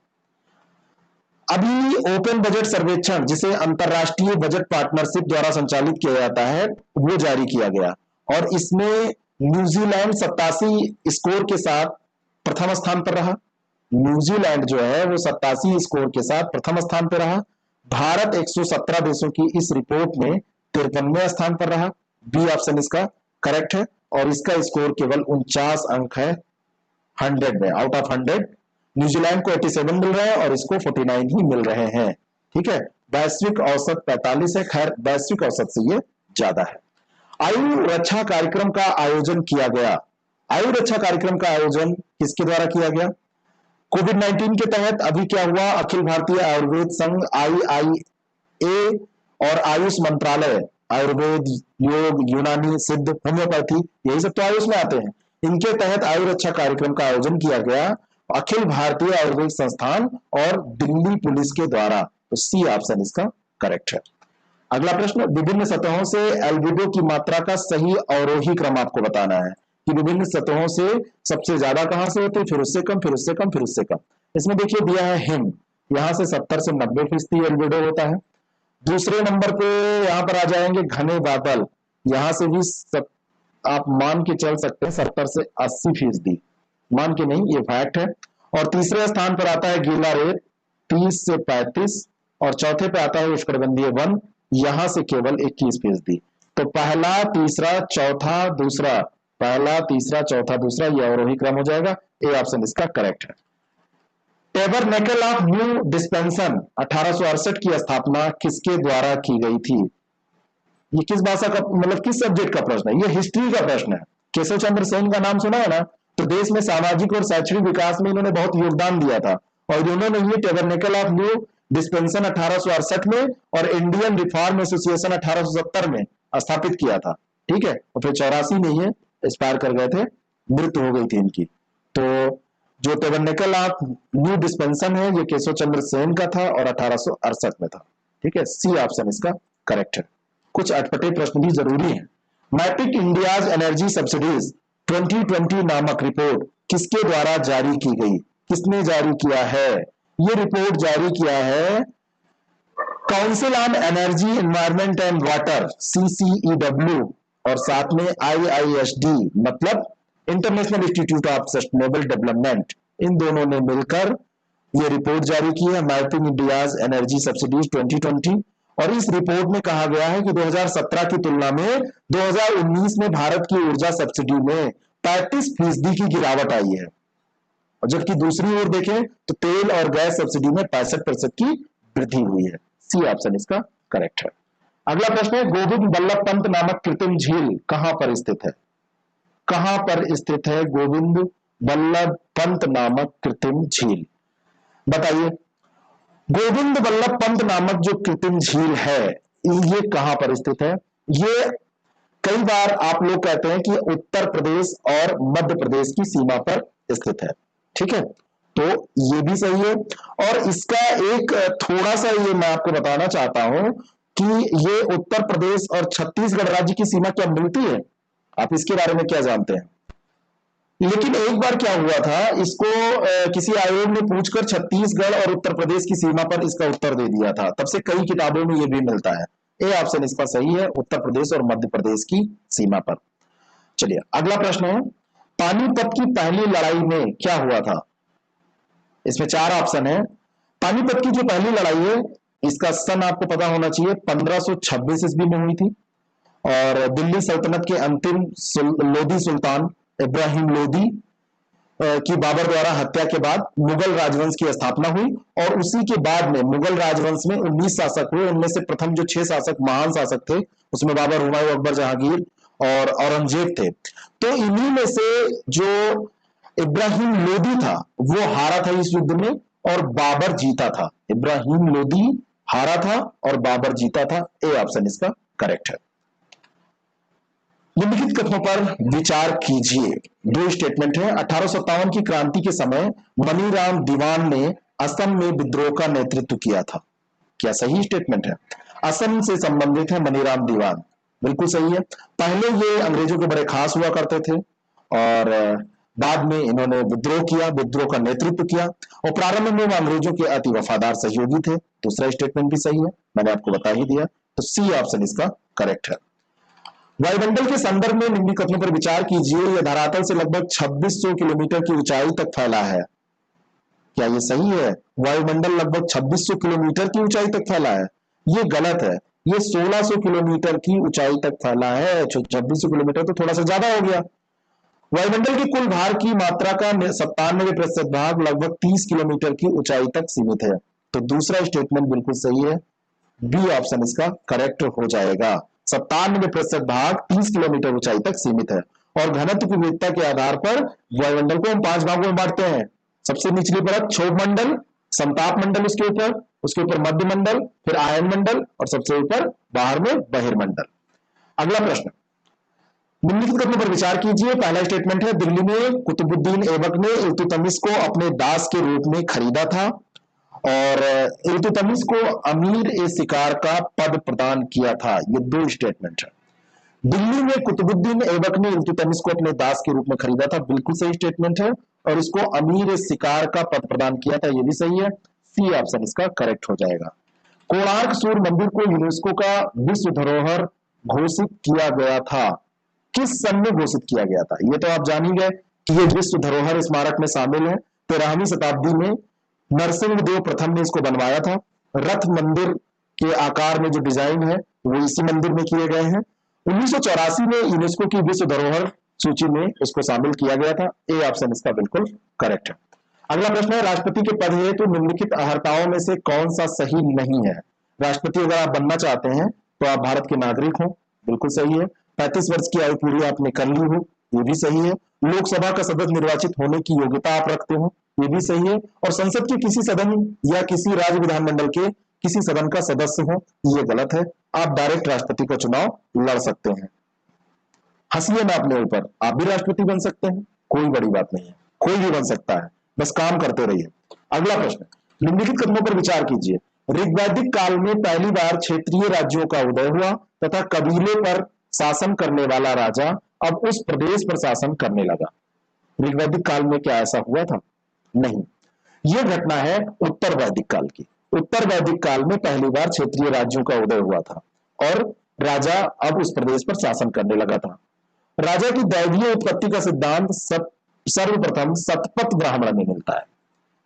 अभी ओपन बजट सर्वेक्षण, जिसे अंतरराष्ट्रीय बजट पार्टनरशिप द्वारा संचालित किया जाता है, वो जारी किया गया, और इसमें न्यूजीलैंड 87 स्कोर के साथ प्रथम स्थान पर रहा। न्यूजीलैंड जो है वो 87 स्कोर के साथ प्रथम स्थान पर रहा। भारत 117 देशों की इस रिपोर्ट में 53वें स्थान पर रहा। बी ऑप्शन इसका करेक्ट है, और इसका स्कोर केवल 49 अंक है 100 में, आउट ऑफ 100। न्यूजीलैंड को 87 मिल रहे हैं और इसको 49 ही मिल रहे हैं। ठीक है, वैश्विक औसत 45 है, खैर वैश्विक औसत से ये ज्यादा है। आयु रक्षा कार्यक्रम का आयोजन किया गया। आयु रक्षा कार्यक्रम का आयोजन किसके द्वारा किया गया? कोविड-19 के तहत अभी क्या हुआ, अखिल भारतीय आयुर्वेद संघ IIA और आयुष मंत्रालय, आयुर्वेद, योग, यूनानी, सिद्ध, होम्योपैथी, यही सब तो आयुष में आते हैं, इनके तहत आयु रक्षा कार्यक्रम का आयोजन किया गया अखिल भारतीय आयुर्वेद संस्थान और दिल्ली पुलिस के द्वारा। तो सी ऑप्शन इसका करेक्ट है। अगला प्रश्न, विभिन्न सतहों से एल्बिडो की मात्रा का सही अवरोही क्रम आपको बताना है कि विभिन्न सतहों से सबसे ज्यादा कहां से होती है, फिर उससे कम, फिर उससे कम, फिर उससे कम। इसमें देखिए दिया है हिम, यहां से 70 से 90% एल्बिडो होता है। दूसरे नंबर पे यहां पर आ जाएंगे घने बादल, यहां से भी आप मान के चल सकते हैं 70 से 80%, मान के नहीं, ये फैक्ट है। और तीसरे स्थान पर आता है गीला रेत, 30 से 35, और चौथे पे आता है उष्णकटिबंधीय वन, यहां से केवल 21%। तो पहला, तीसरा, चौथा, दूसरा, पहला, तीसरा, चौथा, दूसरा, यह अवरोही क्रम हो जाएगा। ए ऑप्शन इसका करेक्ट है। टेबरनेकल ऑफ न्यू डिस्पेंसन 1868 की स्थापना किसके द्वारा की गई थी? ये किस भाषा का, मतलब किस सब्जेक्ट का प्रश्न है? ये हिस्ट्री का प्रश्न है। केशव चंद्र सेन का नाम सुना है ना? तो देश में सामाजिक और शैक्षणिक विकास में इन्होंने बहुत योगदान दिया था, और इन्होंने ये टेबरनेकल ऑफ न्यू डिस्पेंसन 1868 में और इंडियन रिफॉर्म एसोसिएशन 1870 में स्थापित किया था। ठीक है, और फिर 84 में ये एक्सपायर कर गए थे, मृत्यु हो गई थी इनकी। तो जो टेबरनेकल ऑफ न्यू डिस्पेंसन है, ये केशव चंद्र सेन का था और 1868 में था। ठीक है, सी ऑप्शन इसका करेक्ट है। कुछ अटपटे प्रश्न भी जरूरी है। मैपिंग इंडियाज एनर्जी सब्सिडीज 2020 नामक रिपोर्ट किसके द्वारा जारी की गई? किसने जारी किया है? ये रिपोर्ट जारी किया है council on energy environment and water, CCEW, और साथ में IISD, मतलब international institute of sustainable development, इन दोनों ने मिलकर ये रिपोर्ट जारी की है, मैपिंग इंडियाज एनर्जी सब्सिडीज 2020। और इस रिपोर्ट में कहा गया है कि 2017 की तुलना में 2019 में भारत की ऊर्जा सब्सिडी में 35% की गिरावट आई है, और जबकि दूसरी ओर देखें तो तेल और गैस सब्सिडी में 65% की वृद्धि हुई है। सी ऑप्शन इसका करेक्ट है। अगला प्रश्न है, गोविंद बल्लभ पंत नामक कृत्रिम झील कहां पर स्थित है? कहां पर स्थित है गोविंद बल्लभ पंत नामक कृत्रिम झील? बताइए, गोविंद बल्लभ पंत नामक जो कृत्रिम झील है, ये कहां पर स्थित है? ये कई बार आप लोग कहते हैं कि उत्तर प्रदेश और मध्य प्रदेश की सीमा पर स्थित है। ठीक है, तो ये भी सही है। और इसका एक थोड़ा सा ये मैं आपको बताना चाहता हूं कि ये उत्तर प्रदेश और छत्तीसगढ़ राज्य की सीमा क्या मिलती है? आप इसके बारे में क्या जानते हैं? लेकिन एक बार क्या हुआ था, इसको किसी आयोग ने पूछकर छत्तीसगढ़ और उत्तर प्रदेश की सीमा पर इसका उत्तर दे दिया था। तब से कई किताबों में ये भी मिलता है, ए ऑप्शन इसका सही है, उत्तर प्रदेश और मध्य प्रदेश की सीमा पर। चलिए अगला प्रश्न है, पानीपत की पहली लड़ाई में क्या हुआ था? इसमें चार ऑप्शन है। पानीपत की जो पहली लड़ाई है, इसका सन आपको पता होना चाहिए, 1526 ईस्वी में हुई थी और दिल्ली सल्तनत के अंतिम लोधी सुल्तान इब्राहिम लोधी की बाबर द्वारा हत्या के बाद मुगल राजवंश की स्थापना हुई और उसी के बाद में मुगल राजवंश में 19 शासक हुए। उनमें से प्रथम जो 6 शासक महान शासक थे उसमें बाबर, हुमायूं, अकबर, जहांगीर और औरंगजेब थे। तो इन्हीं में से जो इब्राहिम लोदी था वो हारा था इस युद्ध में और बाबर जीता था। इब्राहिम लोदी हारा था और बाबर जीता था। ए ऑप्शन इसका करेक्ट है। निम्नलिखित कथनों पर विचार कीजिए। दो स्टेटमेंट है। 1857 की क्रांति के समय मनीराम दीवान ने असम में विद्रोह का नेतृत्व किया था। क्या सही स्टेटमेंट है? असम से संबंधित है मनीराम दीवान, बिल्कुल सही है। पहले ये अंग्रेजों के बड़े खास हुआ करते थे और बाद में इन्होंने विद्रोह किया, विद्रोह का नेतृत्व किया और प्रारंभ में वो अंग्रेजों के अति वफादार सहयोगी थे। दूसरा स्टेटमेंट भी सही है, मैंने आपको बता ही दिया। तो सी ऑप्शन इसका करेक्ट है। वायुमंडल के संदर्भ में निम्नलिखित कथनों पर विचार कीजिए। यह धरातल से लगभग 2600 किलोमीटर की ऊंचाई तक फैला है। क्या ये सही है? वायुमंडल लगभग 2600 किलोमीटर की ऊंचाई तक फैला है? ये गलत है। ये 1600 किलोमीटर की ऊंचाई तक फैला है। 2600 किलोमीटर तो थोड़ा सा ज्यादा हो गया। वायुमंडल के कुल भार की मात्रा का 97% भाग लगभग 30 किलोमीटर की ऊंचाई तक सीमित है। तो दूसरा स्टेटमेंट बिल्कुल सही है, बी ऑप्शन इसका करेक्ट हो जाएगा। 97% भाग 30 किलोमीटर ऊंचाई तक सीमित है और घनत्व की विविधता के आधार पर वायुमंडल को हम 5 भागों में बांटते हैं। सबसे निचली परत क्षोभ मंडल, समताप मंडल उसके ऊपर मध्य मंडल, फिर आयन मंडल और सबसे ऊपर बाहर में बहिर्मंडल। अगला प्रश्न, निम्नलिखित कथनों पर विचार कीजिए। पहला स्टेटमेंट है, दिल्ली में कुतुबुद्दीन ऐबक ने इल्तुतमिश को अपने दास के रूप में खरीदा था और इल्तुतमिश को अमीर ए शिकार का पद प्रदान किया था। ये दो स्टेटमेंट है। दिल्ली में कुतुबुद्दीन ऐबक ने इल्तुतमिश को अपने दास के रूप में खरीदा था, बिल्कुल सही स्टेटमेंट है। और इसको अमीर ए शिकार का पद प्रदान किया था, ये भी सही है। सी ऑप्शन इसका करेक्ट हो जाएगा। कोणार्क सूर्य मंदिर को यूनेस्को का विश्व धरोहर घोषित किया गया था। किस सन में घोषित किया गया था? ये तो आप जान ही गए कि ये विश्व धरोहर स्मारक में शामिल है। 13वीं शताब्दी में नरसिंहदेव प्रथम ने इसको बनवाया था। रथ मंदिर के आकार में जो डिजाइन है वो इसी मंदिर में किए गए हैं। 1984 में यूनेस्को की विश्व धरोहर सूची में इसको शामिल किया गया था। ए ऑप्शन इसका बिल्कुल करेक्ट है। अगला प्रश्न है, राष्ट्रपति के पद हेतु तो निम्नलिखित अर्हताओं में से कौन सा सही नहीं है? राष्ट्रपति अगर आप बनना चाहते हैं तो आप भारत के नागरिक हो, बिल्कुल सही है। 35 वर्ष की आयु पूरी आपने कर ली हो, ये भी सही है। लोकसभा का सदस्य निर्वाचित होने की योग्यता आप रखते हो, ये भी सही है। और संसद के किसी सदन या किसी राज्य विधानमंडल के किसी सदन का सदस्य हो, ये गलत है। आप डायरेक्ट राष्ट्रपति का चुनाव लड़ सकते हैं। हंसिए ना अपने ऊपर, आप भी राष्ट्रपति बन सकते हैं, कोई बड़ी बात नहीं है, कोई भी बन सकता है, बस काम करते रहिए। अगला प्रश्न, निम्नलिखित कथनों पर विचार कीजिए। ऋग्वैदिक काल में पहली बार क्षेत्रीय राज्यों का उदय हुआ तथा कबीले पर शासन करने वाला राजा अब उस प्रदेश पर शासन करने लगा। ऋग्वैदिक काल में क्या ऐसा हुआ था? नहीं, यह घटना है उत्तर वैदिक काल की। उत्तर वैदिक काल में पहली बार क्षेत्रीय राज्यों का उदय हुआ था और राजा अब उस प्रदेश पर शासन करने लगा था। राजा की दैवीय उत्पत्ति का सिद्धांत सर्वप्रथम शतपथ ब्राह्मण में मिलता है।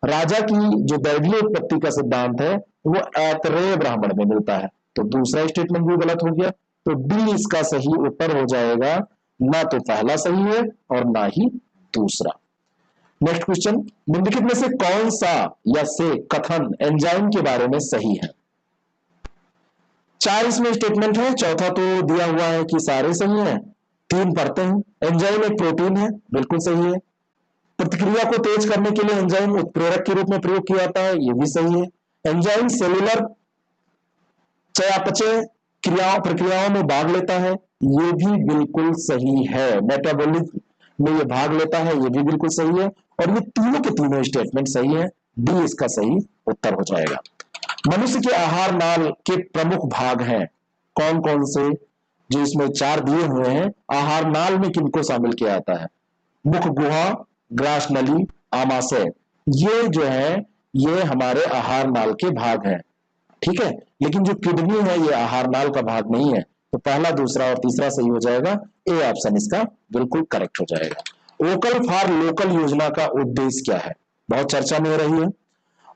राजा की जो दैवीय उत्पत्ति का सिद्धांत है वो ऐतरेय ब्राह्मण में मिलता है। तो दूसरा स्टेटमेंट भी गलत हो गया, तो डी इसका सही उत्तर हो जाएगा। ना तो पहला सही है और ना ही दूसरा। नेक्स्ट क्वेश्चन, निम्नलिखित में से कौन सा या से कथन एंजाइम के बारे में सही है? 4 इसमें स्टेटमेंट है, चौथा तो दिया हुआ है कि सारे सही हैं। 3 परतें हैं। एंजाइम एक प्रोटीन है, बिल्कुल सही है। प्रतिक्रिया को तेज करने के लिए एंजाइम उत्प्रेरक के रूप में प्रयोग किया जाता है, यह भी सही है। एंजाइम सेलुलर चयापचय प्रक्रियाओं में भाग लेता है, यह भी बिल्कुल सही है। मेटाबॉलिज्म में यह भाग लेता है, यह भी बिल्कुल सही है। और ये तीनों के तीनों स्टेटमेंट सही है। डी इसका सही उत्तर हो जाएगा। मनुष्य के आहार नाल के प्रमुख भाग हैं कौन कौन से? जो इसमें 4 दिए हुए हैं, आहार नाल में किनको शामिल किया जाता है? मुख गुहा, ग्रास नली, आमाशय, ये जो है ये हमारे आहार नाल के भाग हैं। ठीक है। लेकिन जो किडनी है ये आहार नाल का भाग नहीं है, तो पहला, दूसरा और तीसरा सही हो जाएगा। ए ऑप्शन इसका बिल्कुल करेक्ट हो जाएगा। वोकल फॉर लोकल योजना का उद्देश्य क्या है? बहुत चर्चा में हो रही है।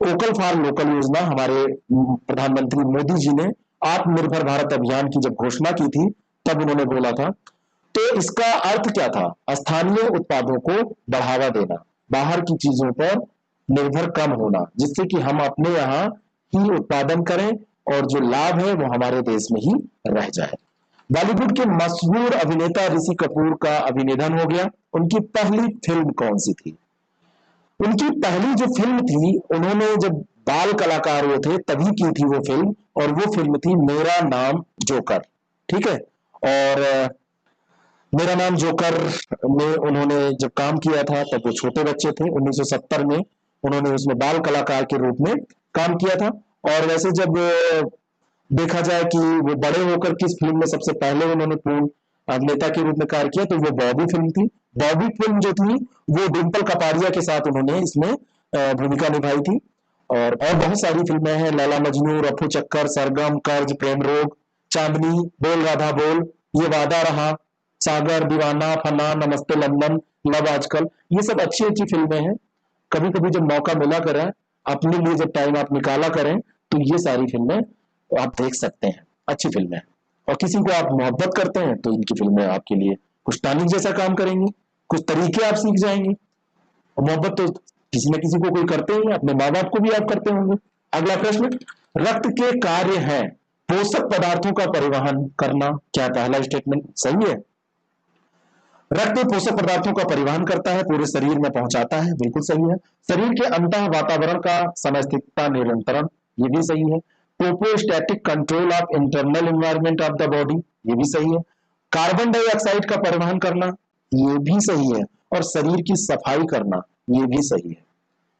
वोकल फॉर लोकल योजना हमारे प्रधानमंत्री मोदी जी ने आत्मनिर्भर भारत अभियान की जब घोषणा की थी, तब उन्होंने बोला था। तो इसका अर्थ क्या था? स्थानीय उत्पादों को बढ़ावा देना, बाहर की चीजों पर निर्भर कम होना, जिससे कि हम अपने यहाँ ही उत्पादन करें और जो लाभ है वो हमारे देश में ही रह जाए। बॉलीवुड के मशहूर अभिनेता ऋषि कपूर का अभी निधन हो गया। उनकी पहली फिल्म कौन सी थी? उनकी पहली जो फिल्म थी, उन्होंने जब बाल कलाकार वो थे तभी की थी वो फिल्म, और वो फिल्म थी मेरा नाम जोकर। ठीक है। और मेरा नाम जोकर में उन्होंने जब काम किया था तब वो छोटे बच्चे थे। 1970 में उन्होंने उसमें बाल कलाकार के रूप में काम किया था। और वैसे जब देखा जाए कि वो बड़े होकर किस फिल्म में सबसे पहले उन्होंने पूर्ण अभिनेता के रूप में कार्य किया, तो वो बॉबी फिल्म थी। बॉबी फिल्म जो थी वो डिम्पल कपाड़िया के साथ उन्होंने इसमें भूमिका निभाई थी। और बहुत सारी फिल्में हैं, लैला मजनू, रफू चक्कर, सरगम, कर्ज, प्रेम रोग, चांदनी, बोल राधा बोल, ये वादा रहा, सागर, दीवाना, फना, नमस्ते लंदन, लव आजकल, ये सब अच्छी अच्छी फिल्में हैं। कभी कभी जब मौका मिला करें, अपने लिए जब टाइम आप निकाला करें, तो ये सारी फिल्में आप देख सकते हैं, अच्छी फिल्में। और किसी को आप मोहब्बत करते हैं तो इनकी फिल्में आपके लिए कुछ टॉनिक जैसा काम करेंगी, कुछ तरीके आप सीख जाएंगे। और मोहब्बत तो किसी न किसी को कोई करते ही है, अपने माँ बाप को भी आप करते होंगे। अगला प्रश्न, रक्त के कार्य है पोषक पदार्थों का परिवहन करना, क्या पहला स्टेटमेंट सही है? रक्त पोषक पदार्थों का परिवहन करता है, पूरे शरीर में पहुंचाता है, बिल्कुल सही है। शरीर के अंतः वातावरण का समस्थितता निरंतरण, ये भी सही है। प्रोपोस्टैटिक control of internal environment of the body, ये भी सही है। कार्बन डाइऑक्साइड का परिवहन करना, ये भी सही है। और शरीर की सफाई करना, ये भी सही है।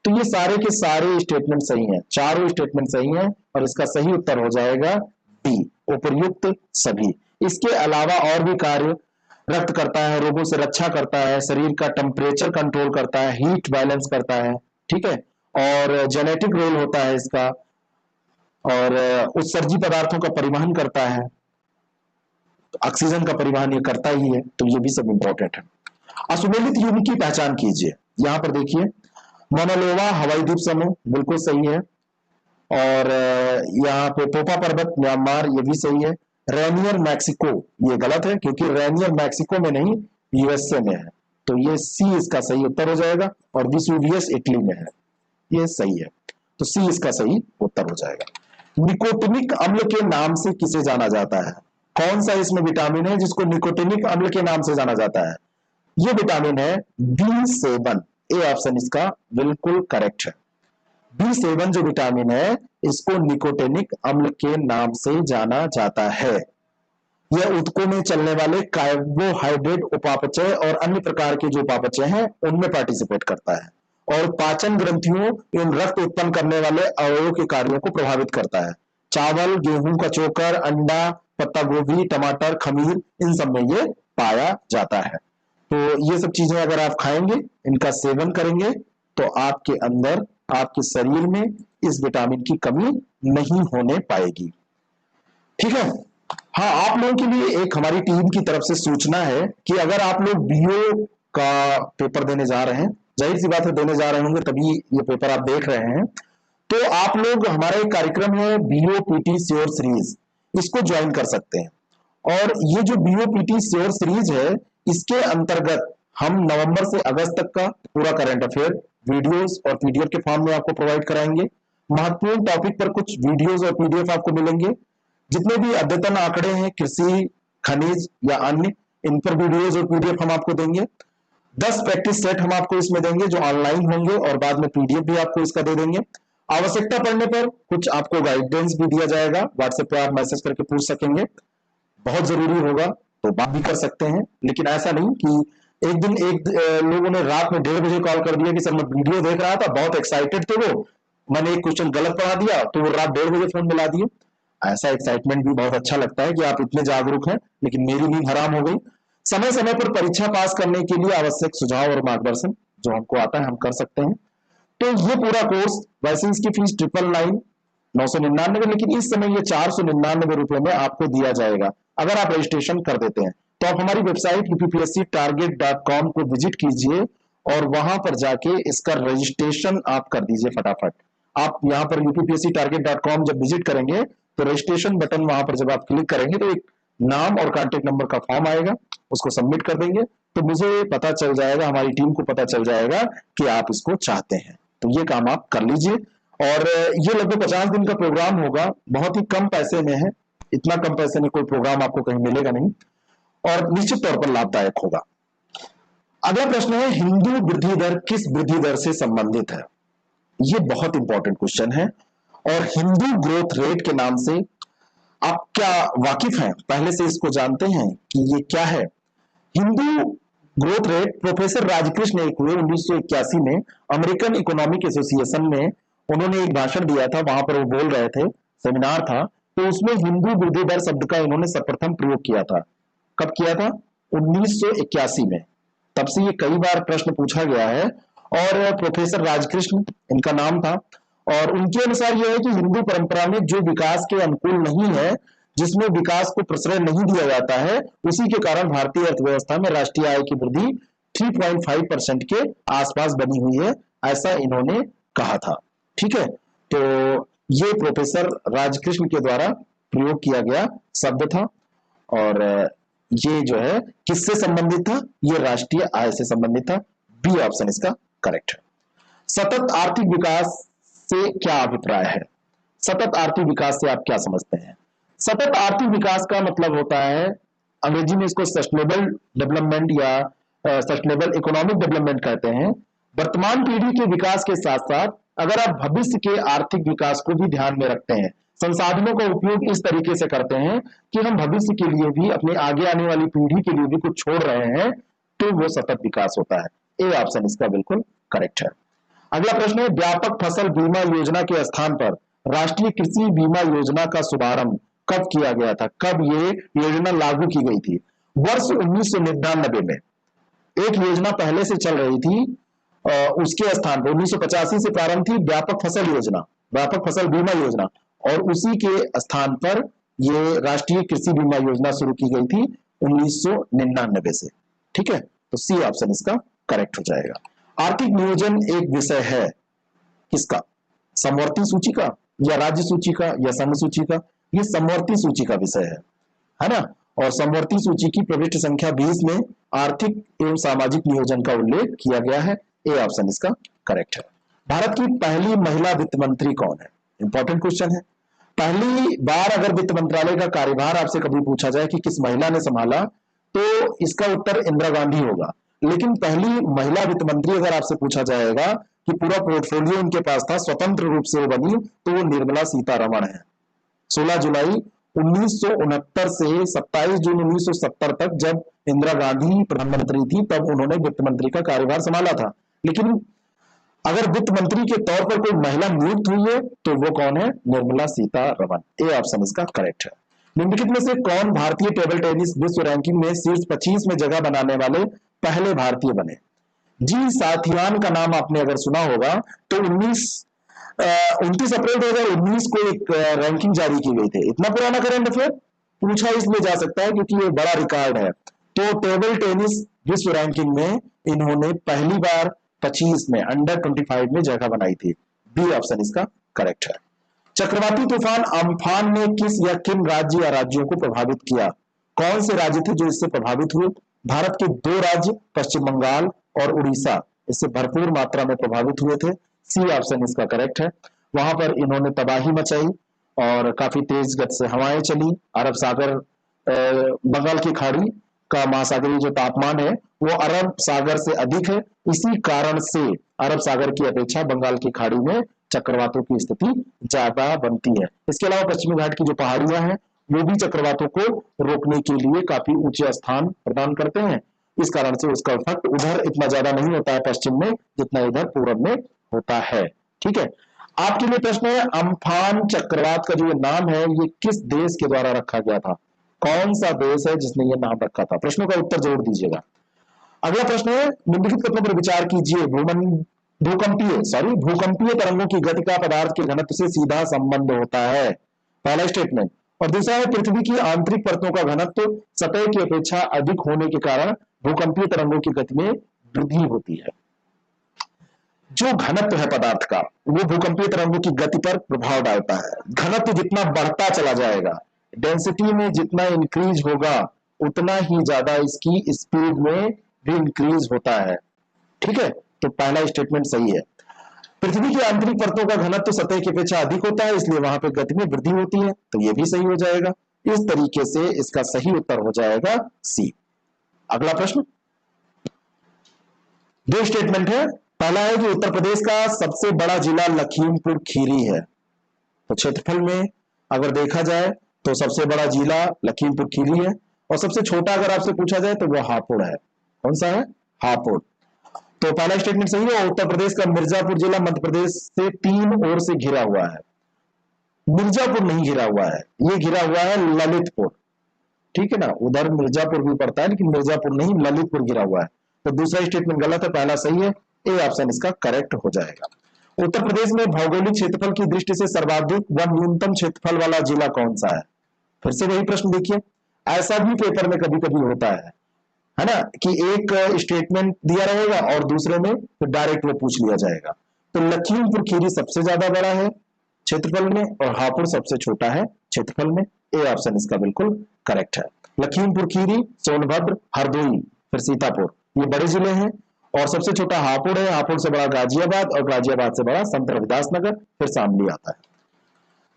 तो ये सारे के सारे स्टेटमेंट सही हैं, चारों स्टेटमेंट सही हैं, और इसका सही उत्तर हो जाएगा डी, उपर्युक्त सभी। इसके अलावा और भी कार्य रक्त करता है, रोगों से रक्षा करता है, शरीर का टेम्परेचर कंट्रोल करता है, हीट बैलेंस करता है। ठीक है। और जेनेटिक रोल होता है इसका, और उत्सर्जी पदार्थों का परिवहन करता है, ऑक्सीजन का परिवहन ये करता ही है। तो ये भी सब इंपॉर्टेंट है। असुमेलित युग की पहचान कीजिए। यहां पर देखिए, मोनालोवा हवाई द्वीप समूह, बिल्कुल सही है। और यहाँ पे पोपा पर्वत म्यांमार, ये भी सही है। रेनियर मैक्सिको, ये गलत है क्योंकि रेनियर मैक्सिको में नहीं, यूएसए में है। तो ये सी इसका सही उत्तर हो जाएगा। और विसुवियस इटली में है, ये सही है। तो सी इसका सही उत्तर हो जाएगा। निकोटिनिक अम्ल के नाम से किसे जाना जाता है? कौन सा इसमें विटामिन है जिसको निकोटिनिक अम्ल के नाम से जाना जाता है? ये विटामिन है B7। ए ऑप्शन इसका बिल्कुल करेक्ट है। B7 जो विटामिन है, इसको निकोटिनिक अम्ल के नाम से जाना जाता है। यह ऊतकों में चलने वाले कार्बोहाइड्रेट उपापचय और अन्य प्रकार के जो उपापचय हैं उनमें पार्टिसिपेट करता है, और पाचन ग्रंथियों एवं रक्त उत्पन्न करने वाले अवयवों के कार्यों को प्रभावित करता है। चावल, गेहूं का चोकर, अंडा, पत्ता गोभी, टमाटर, खमीर, इन सब में ये पाया जाता है। तो ये सब चीजें अगर आप खाएंगे, इनका सेवन करेंगे, तो आपके अंदर, आपके शरीर में इस विटामिन की कमी नहीं होने पाएगी। ठीक है। हाँ, आप लोगों के लिए एक हमारी टीम की तरफ से सूचना है कि अगर आप लोग बीओ का पेपर देने जा रहे हैं, जाहिर सी बात है देने जा रहे होंगे तभी ये पेपर आप देख रहे हैं, तो आप लोग, हमारा एक कार्यक्रम है बीओ पीटी श्योर सीरीज, इसको ज्वाइन कर सकते हैं। और ये जो बीओ पीटी श्योर सीरीज है, इसके अंतर्गत हम नवंबर से अगस्त तक का पूरा करंट अफेयर वीडियोस और पीडीएफ के फॉर्म में आपको प्रोवाइड कराएंगे। महत्वपूर्ण टॉपिक पर कुछ वीडियोस और पीडीएफ आपको मिलेंगे। जितने भी अद्यतन आंकड़े हैं, कृषि, खनिज या अन्य, इन पर वीडियोस और पीडीएफ हम आपको देंगे। 10 प्रैक्टिस सेट हम आपको इसमें देंगे जो ऑनलाइन होंगे, और बाद में पीडीएफ भी आपको इसका दे देंगे। आवश्यकता पड़ने पर कुछ आपको गाइडेंस भी दिया जाएगा, व्हाट्सएप पे आप मैसेज करके पूछ सकेंगे। बहुत जरूरी होगा तो बात भी कर सकते हैं, लेकिन ऐसा नहीं कि एक दिन लोगों ने रात में 1:30 बजे कॉल कर दिया कि सर मैं वीडियो देख रहा था, बहुत एक्साइटेड थे वो, मैंने एक क्वेश्चन गलत पढ़ा दिया, तो वो रात 1:30 बजे फोन मिला दिए। ऐसा एक्साइटमेंट भी बहुत अच्छा लगता है कि आप इतने जागरूक हैं, लेकिन मेरी नींद हराम हो गई। समय समय पर परीक्षा पास करने के लिए आवश्यक सुझाव और मार्गदर्शन जो हमको आता है हम कर सकते हैं। तो ये पूरा कोर्स, वैसे इसकी फीस 999 999, लेकिन इस समय ये 499 रुपए में आपको दिया जाएगा अगर आप रजिस्ट्रेशन कर देते हैं। तो आप हमारी वेबसाइट UPPSCtarget.com को विजिट कीजिए और वहां पर जाके इसका रजिस्ट्रेशन आप कर दीजिए फटाफट। आप यहाँ पर UPPSCtarget.com जब विजिट करेंगे तो रजिस्ट्रेशन बटन वहां पर जब आप क्लिक करेंगे तो एक नाम और कॉन्टेक्ट नंबर का फॉर्म आएगा, उसको सबमिट कर देंगे तो मुझे पता चल जाएगा, हमारी टीम को पता चल जाएगा कि आप इसको चाहते हैं। तो ये काम आप कर लीजिए। और ये लगभग 50 दिन का प्रोग्राम होगा, बहुत ही कम पैसे में है, इतना कम पैसे में कोई प्रोग्राम आपको कहीं मिलेगा नहीं और निश्चित तौर पर लाभदायक होगा। अगला प्रश्न है, हिंदू वृद्धि दर किस वृद्धि दर से संबंधित है? ये बहुत इंपॉर्टेंट क्वेश्चन है। और हिंदू ग्रोथ रेट के नाम से आप क्या वाकिफ हैं, पहले से इसको जानते हैं कि ये क्या है? Hindu growth rate professor Rajkrishna एक हुए 1981 में अमेरिकन इकोनॉमिक एसोसिएशन में, उन्होंने एक भाषण दिया था, वहां पर वो बोल रहे थे, सेमिनार था, तो उसमें हिंदू वृद्धि दर शब्द का इन्होंने सर्वप्रथम प्रयोग किया था। कब किया था? 1981 में। तब से ये कई बार प्रश्न पूछा गया है और प्रोफेसर राजकृष्ण इनका नाम था। और उनके अनुसार यह है कि हिंदू परंपरा में जो विकास के अनुकूल नहीं है, जिसमें विकास को प्रश्रय नहीं दिया जाता है, उसी के कारण भारतीय अर्थव्यवस्था में राष्ट्रीय आय की वृद्धि 3.5% के आसपास बनी हुई है, ऐसा इन्होंने कहा था। ठीक है, तो ये प्रोफेसर राजकृष्ण के द्वारा प्रयोग किया गया शब्द था और ये जो है किससे संबंधित था? ये राष्ट्रीय आय से संबंधित था। बी ऑप्शन इसका करेक्ट है। सतत आर्थिक विकास से क्या अभिप्राय है? सतत आर्थिक विकास से आप क्या समझते हैं? सतत आर्थिक विकास का मतलब होता है, अंग्रेजी में इसको सस्टेनेबल डेवलपमेंट या सस्टेनेबल इकोनॉमिक डेवलपमेंट कहते हैं। वर्तमान पीढ़ी के विकास के साथ साथ अगर आप भविष्य के आर्थिक विकास को भी ध्यान में रखते हैं, संसाधनों का उपयोग इस तरीके से करते हैं कि हम भविष्य के लिए भी, अपने आगे आने वाली पीढ़ी के लिए भी कुछ छोड़ रहे हैं, तो वो सतत विकास होता है। ए ऑप्शन इसका बिल्कुल करेक्ट है। अगला प्रश्न है, व्यापक फसल बीमा योजना के स्थान पर राष्ट्रीय कृषि बीमा योजना का शुभारंभ कब किया गया था? कब ये योजना लागू की गई थी? वर्ष 1999 में एक योजना पहले से चल रही थी, उसके स्थान पर 1985 से प्रारंभ थी व्यापक फसल योजना, व्यापक फसल बीमा योजना, और उसी के स्थान पर ये राष्ट्रीय कृषि बीमा योजना शुरू की गई थी 1999 से। ठीक है, तो सी ऑप्शन इसका करेक्ट हो जाएगा। आर्थिक नियोजन एक विषय है किसका? समवर्ती सूची का या राज्य सूची का या संघ सूची का? ये समवर्ती सूची का विषय है ना? और समवर्ती सूची की प्रविष्टि संख्या 20 में आर्थिक एवं सामाजिक नियोजन का उल्लेख किया गया है। ए ऑप्शन इसका करेक्ट है। भारत की पहली महिला वित्त मंत्री कौन है? इंपॉर्टेंट क्वेश्चन है। पहली बार अगर वित्त मंत्रालय का कार्यभार आपसे कभी पूछा जाए कि किस महिला ने संभाला, तो इसका उत्तर इंदिरा गांधी होगा। लेकिन पहली महिला वित्त मंत्री अगर आपसे पूछा जाएगा कि पूरा पोर्टफोलियो उनके पास था, स्वतंत्र रूप से वो बनी, तो वो निर्मला सीतारमण है। 16 जुलाई 1969 से 27 जून 1970 तक जब इंदिरा गांधी प्रधानमंत्री थी, तब उन्होंने वित्त मंत्री का कार्यभार संभाला था। लेकिन अगर वित्त मंत्री के तौर पर कोई महिला नियुक्त हुई है तो वो कौन है? निर्मला सीतारमण। ए ऑप्शन इसका करेक्ट है। निम्नलिखित में से कौन भारतीय टेबल टेनिस विश्व रैंकिंग में शीर्ष 25 में जगह बनाने वाले पहले भारतीय बने? जी साथियान का नाम आपने अगर सुना होगा तो 29 अप्रैल 2019 को एक रैंकिंग जारी की गई थी। इतना पुराना करंट अफेयर पूछा इसलिए जा सकता है क्योंकि ये बड़ा रिकॉर्ड है। तो टेबल टेनिस विश्व रैंकिंग में इन्होंने पहली बार 25 में, अंडर 25 में जगह बनाई थी। बी ऑप्शन इसका करेक्ट है। चक्रवाती तूफान अम्फान ने किस या किन राज्य या राज्यों को प्रभावित किया? कौन से राज्य थे जो इससे प्रभावित हुए? भारत के 2 राज्य पश्चिम बंगाल और उड़ीसा इससे भरपूर मात्रा में प्रभावित हुए थे। सी ऑप्शन इसका करेक्ट है। वहां पर इन्होंने तबाही मचाई और काफी तेज गति से हवाएं चली। अरब सागर, बंगाल की खाड़ी का महासागरीय जो तापमान है वो अरब सागर से अधिक है, इसी कारण से अरब सागर की अपेक्षा बंगाल की खाड़ी में चक्रवातों की स्थिति ज्यादा बनती है। इसके अलावा पश्चिमी घाट की जो पहाड़ियां हैं वो भी चक्रवातों को रोकने के लिए काफी ऊंचे स्थान प्रदान करते हैं। इस कारण से उसका इफेक्ट उधर इतना ज्यादा नहीं होता है पश्चिम में, जितना इधर पूर्व में होता है। ठीक है, आपके लिए प्रश्न है, अम्फान चक्रवात का जो ये नाम है ये किस देश के द्वारा रखा गया था? कौन सा देश है जिसने ये नाम रखा था? प्रश्नों का उत्तर जरूर दीजिएगा। अगला प्रश्न है, निम्नलिखित कथनों पर विचार कीजिए। भूकंपीय तरंगों की गति का पदार्थ के घनत्व से सीधा संबंध होता है, पहला स्टेटमेंट। और दूसरा है पृथ्वी की आंतरिक परतों का घनत्व सतह की अपेक्षा अधिक होने के कारण भूकंपीय तरंगों की गति में वृद्धि होती है। जो घनत्व है पदार्थ का वो भूकंपीय तरंगों की गति पर प्रभाव डालता है। घनत्व जितना बढ़ता चला जाएगा, डेंसिटी में जितना इंक्रीज होगा, उतना ही ज्यादा इसकी स्पीड में भी इंक्रीज होता है। ठीक है, तो पहला स्टेटमेंट सही है। पृथ्वी की आंतरिक परतों का घनत्व सतह की अपेक्षा अधिक होता है, इसलिए वहां पे गति में वृद्धि होती है, तो ये भी सही हो जाएगा। इस तरीके से इसका सही उत्तर हो जाएगा सी। अगला प्रश्न, दो स्टेटमेंट है। पहला है कि उत्तर प्रदेश का सबसे बड़ा जिला लखीमपुर खीरी है। तो क्षेत्रफल में अगर देखा जाए तो सबसे बड़ा जिला लखीमपुर खीरी है, और सबसे छोटा अगर आपसे पूछा जाए तो वह हापुड़ है। कौन सा है? हापुड़। तो पहला स्टेटमेंट सही है। उत्तर प्रदेश का मिर्जापुर जिला मध्य प्रदेश से 3 ओर से घिरा हुआ है। मिर्जापुर नहीं घिरा हुआ है, ये घिरा हुआ है ललितपुर। ठीक है ना, उधर मिर्जापुर भी पड़ता है लेकिन मिर्जापुर नहीं, ललितपुर घिरा हुआ है। तो दूसरा स्टेटमेंट गलत है, पहला सही है। ए ऑप्शन इसका करेक्ट हो जाएगा। उत्तर प्रदेश में भौगोलिक क्षेत्रफल की दृष्टि से सर्वाधिक व न्यूनतम क्षेत्रफल वाला जिला कौन सा है? फिर से वही प्रश्न देखिए, ऐसा भी पेपर में कभी कभी होता है ना, कि एक स्टेटमेंट दिया रहेगा और दूसरे में तो डायरेक्ट वो पूछ लिया जाएगा। तो लखीमपुर खीरी सबसे ज्यादा बड़ा है क्षेत्रफल में और हापुड़ सबसे छोटा है क्षेत्रफल में। ए ऑप्शन इसका बिल्कुल करेक्ट है। लखीमपुर खीरी, सोनभद्र, हरदोई, फिर सीतापुर, ये बड़े जिले हैं, और सबसे छोटा हापुड़ है। हापुड़ से बड़ा गाजियाबाद, और गाजियाबाद से बड़ा संत रविदास नगर, फिर शामली आता है।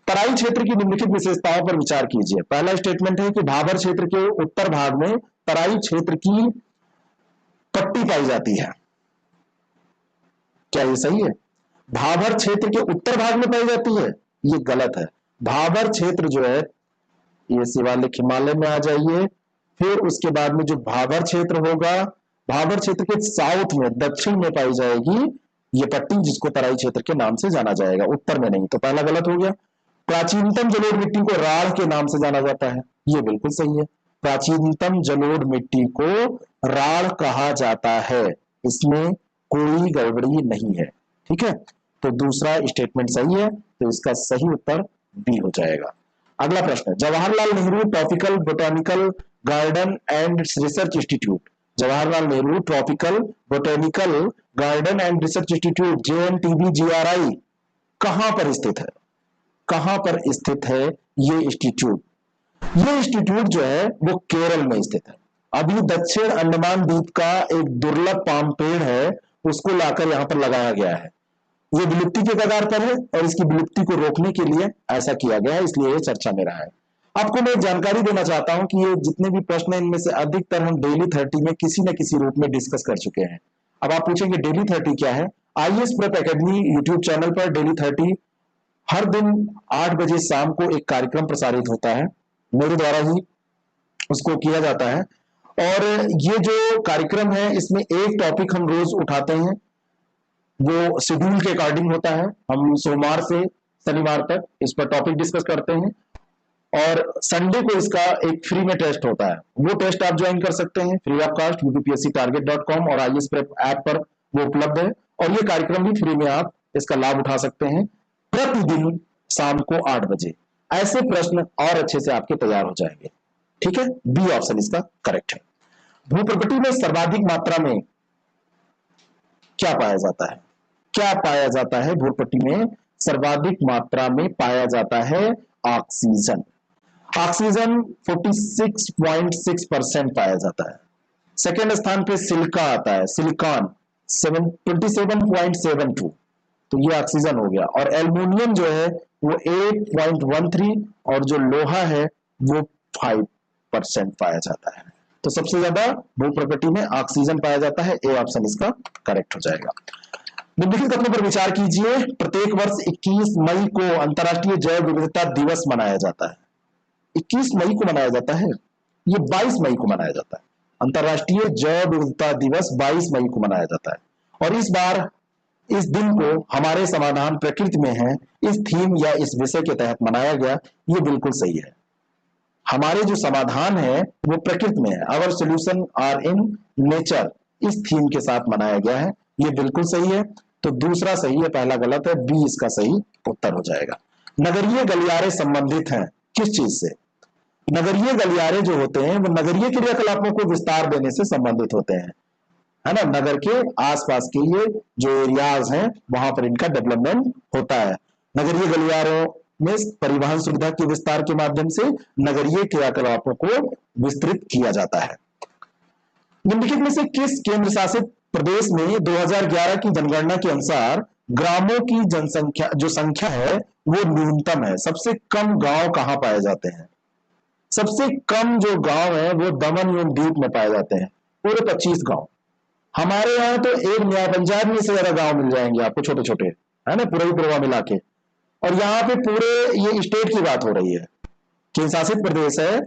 तराई क्षेत्र की निम्नलिखित विशेषताओं पर विचार कीजिए। पहला स्टेटमेंट है कि भाबर क्षेत्र के उत्तर भाग में तराई क्षेत्र की पट्टी पाई जाती है। क्या ये सही है? भाबर क्षेत्र के उत्तर भाग में पाई जाती है, ये गलत है। भाबर क्षेत्र जो है, ये शिवालिक हिमालय में आ जाइए, फिर उसके बाद में जो भाबर क्षेत्र होगा, भाबर क्षेत्र के साउथ में, दक्षिण में पाई जाएगी ये पट्टी, जिसको तराई क्षेत्र के नाम से जाना जाएगा, उत्तर में नहीं। तो पहला गलत हो गया। प्राचीनतम जलोढ़ मिट्टी को राढ़ के नाम से जाना जाता है, ये बिल्कुल सही है। प्राचीनतम जलोढ़ मिट्टी को राढ़ कहा जाता है, इसमें कोई गड़बड़ी नहीं है। ठीक है, तो दूसरा स्टेटमेंट सही है, तो इसका सही उत्तर बी हो जाएगा। अगला प्रश्न, Jawaharlal Nehru tropical botanical garden and research institute, Jawaharlal Nehru tropical botanical garden and research institute JNTBGRI कहां पर स्थित है? कहां पर स्थित है ये इंस्टीट्यूट? ये इंस्टीट्यूट जो है वो केरल में स्थित है। अभी दक्षिण अंडमान द्वीप का एक दुर्लभ पाम पेड़ है, उसको लाकर यहां पर लगाया गया है। ये विलुप्ति के कगार पर है और इसकी विलुप्ति को रोकने के लिए ऐसा किया गया है, इसलिए ये चर्चा में रहा है। आपको मैं जानकारी देना चाहता हूं कि ये जितने भी प्रश्न हैं इनमें से अधिकतर हम डेली 30 में किसी न किसी रूप में डिस्कस कर चुके हैं। अब आप पूछेंगे डेली 30 क्या है? IAS prep academy YouTube channel पर डेली 30 हर दिन 8 बजे शाम को एक कार्यक्रम प्रसारित होता है, मेरे द्वारा ही उसको किया जाता है। और ये जो कार्यक्रम है इसमें एक टॉपिक हम रोज उठाते हैं, वो शेड्यूल के अकॉर्डिंग होता है। हम सोमवार से शनिवार तक इस पर टॉपिक डिस्कस करते हैं, और संडे को इसका एक फ्री में टेस्ट होता है। वो टेस्ट आप ज्वाइन कर सकते हैं फ्री ऑफ कास्ट, UPSCtarget.com और IAS प्रेप ऐप पर वो उपलब्ध है। और ये कार्यक्रम भी फ्री में आप इसका लाभ उठा सकते हैं प्रतिदिन शाम को 8 बजे। ऐसे प्रश्न और अच्छे से आपके तैयार हो जाएंगे। ठीक है, बी ऑप्शन इसका करेक्ट है। भूप्रकृति में सर्वाधिक मात्रा में क्या पाया जाता है? क्या पाया जाता है? भूप्रकृति में सर्वाधिक मात्रा में पाया जाता है ऑक्सीजन। ऑक्सीजन 46.6% पाया जाता है। सेकेंड स्थान पे सिलिका आता है, सिलिकॉन 27.72, तो ये ऑक्सीजन हो गया। और एल्युमिनियम जो है वो 8.13, और जो लोहा है वो 5% पाया जाता है। तो सबसे ज्यादा भूप्रकृति में ऑक्सीजन पाया जाता है। ए ऑप्शन इसका करेक्ट हो जाएगा। निम्नलिखित कथनों पर विचार कीजिए। प्रत्येक वर्ष 21 मई को अंतर्राष्ट्रीय जैव विविधता दिवस मनाया जाता है। 21 मई को मनाया जाता है, ये 22 मई को मनाया जाता है। अंतर्राष्ट्रीय जैव विविधता दिवस 22 मई को मनाया जाता है। और इस बार इस दिन को हमारे समाधान प्रकृति में है, इस थीम या इस विषय के तहत मनाया गया, ये बिल्कुल सही है। हमारे जो समाधान है वो प्रकृति में है, our solution are in nature, इस थीम के साथ मनाया गया है, ये बिल्कुल सही है। तो दूसरा सही है, पहला गलत है, बी इसका सही उत्तर हो जाएगा। नगरीय गलियारे संबंधित हैं किस चीज से? नगरीय गलियारे जो होते हैं वो नगरीय क्रियाकलापों को विस्तार देने से संबंधित होते हैं, है ना। नगर के आसपास के ये जो एरियाज हैं वहां पर इनका डेवलपमेंट होता है। नगरीय गलियारों में परिवहन सुविधा के विस्तार के माध्यम से नगरीय क्रियाकलापों को विस्तृत किया जाता है। निम्नलिखित में से किस केंद्र शासित प्रदेश में 2011 की जनगणना के अनुसार ग्रामों की जनसंख्या जो संख्या है वो न्यूनतम है? सबसे कम गांव कहां पाए जाते हैं? सबसे कम जो गांव है वो दमन एवं दीव में पाए जाते हैं, पूरे 25 गांव। हमारे यहाँ तो एक न्याय पंचायत में से ज्यादा गांव मिल जाएंगे आपको, छोटे छोटे, है ना, पूरा ही पूर्वा मिला के। और यहाँ पे पूरे ये स्टेट की बात हो रही है, केंद्र शासित प्रदेश है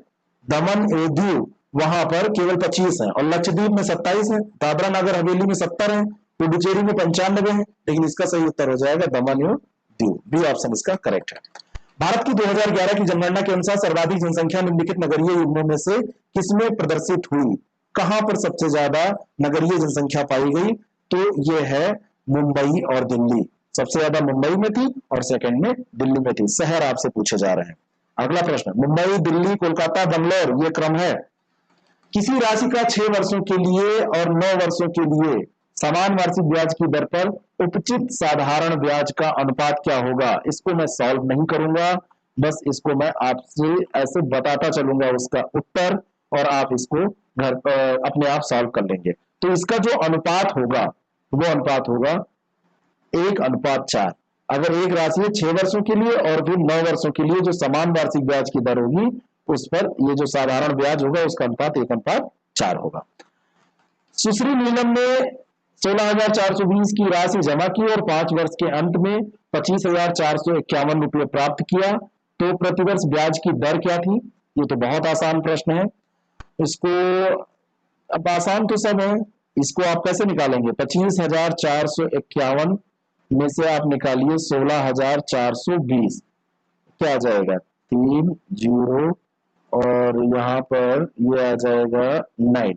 दमन एवं दीव, वहां पर केवल 25 है, और लक्षद्वीप में 27 है, दादरा नगर हवेली में 70 है, पुडुचेरी में 95 है। लेकिन इसका सही उत्तर हो जाएगा दमन एवं दीव, बी ऑप्शन इसका करेक्ट है। भारत की 2011 की जनगणना के अनुसार सर्वाधिक जनसंख्या निम्नलिखित नगरीय युग्मों में से किसमें प्रदर्शित हुई? कहां पर सबसे ज्यादा नगरीय जनसंख्या पाई गई? तो ये है मुंबई और दिल्ली। सबसे ज्यादा मुंबई में थी और सेकंड में दिल्ली में थी। शहर आपसे पूछे जा रहे हैं। अगला प्रश्न, मुंबई, दिल्ली, कोलकाता, बंगलोर, ये क्रम है। किसी राशि का 6 वर्षों के लिए और 9 वर्षों के लिए समान वार्षिक ब्याज की दर पर उपचित साधारण ब्याज का अनुपात क्या होगा? इसको मैं सॉल्व नहीं करूंगा, बस इसको मैं आपसे ऐसे बताता चलूंगा उसका उत्तर, और आप इसको घर अपने आप सॉल्व कर लेंगे। तो इसका जो अनुपात होगा वो अनुपात होगा 1:4। अगर एक राशि है 6 वर्षों के लिए और फिर 9 वर्षों के लिए जो समान वार्षिक ब्याज की दर होगी, उस पर ये जो साधारण ब्याज होगा उसका अनुपात 1:4 होगा। सुश्री नीलम ने 16,420 की राशि जमा की और 5 वर्ष के अंत में 25,451 रुपये प्राप्त किया, तो प्रतिवर्ष ब्याज की दर क्या थी? ये तो बहुत आसान प्रश्न है। इसको अब आसान तो सब है, इसको आप कैसे निकालेंगे? 25,451 में से आप निकालिए 16,420, क्या आ जाएगा? 3 0 और यहाँ पर ये आ जाएगा 9।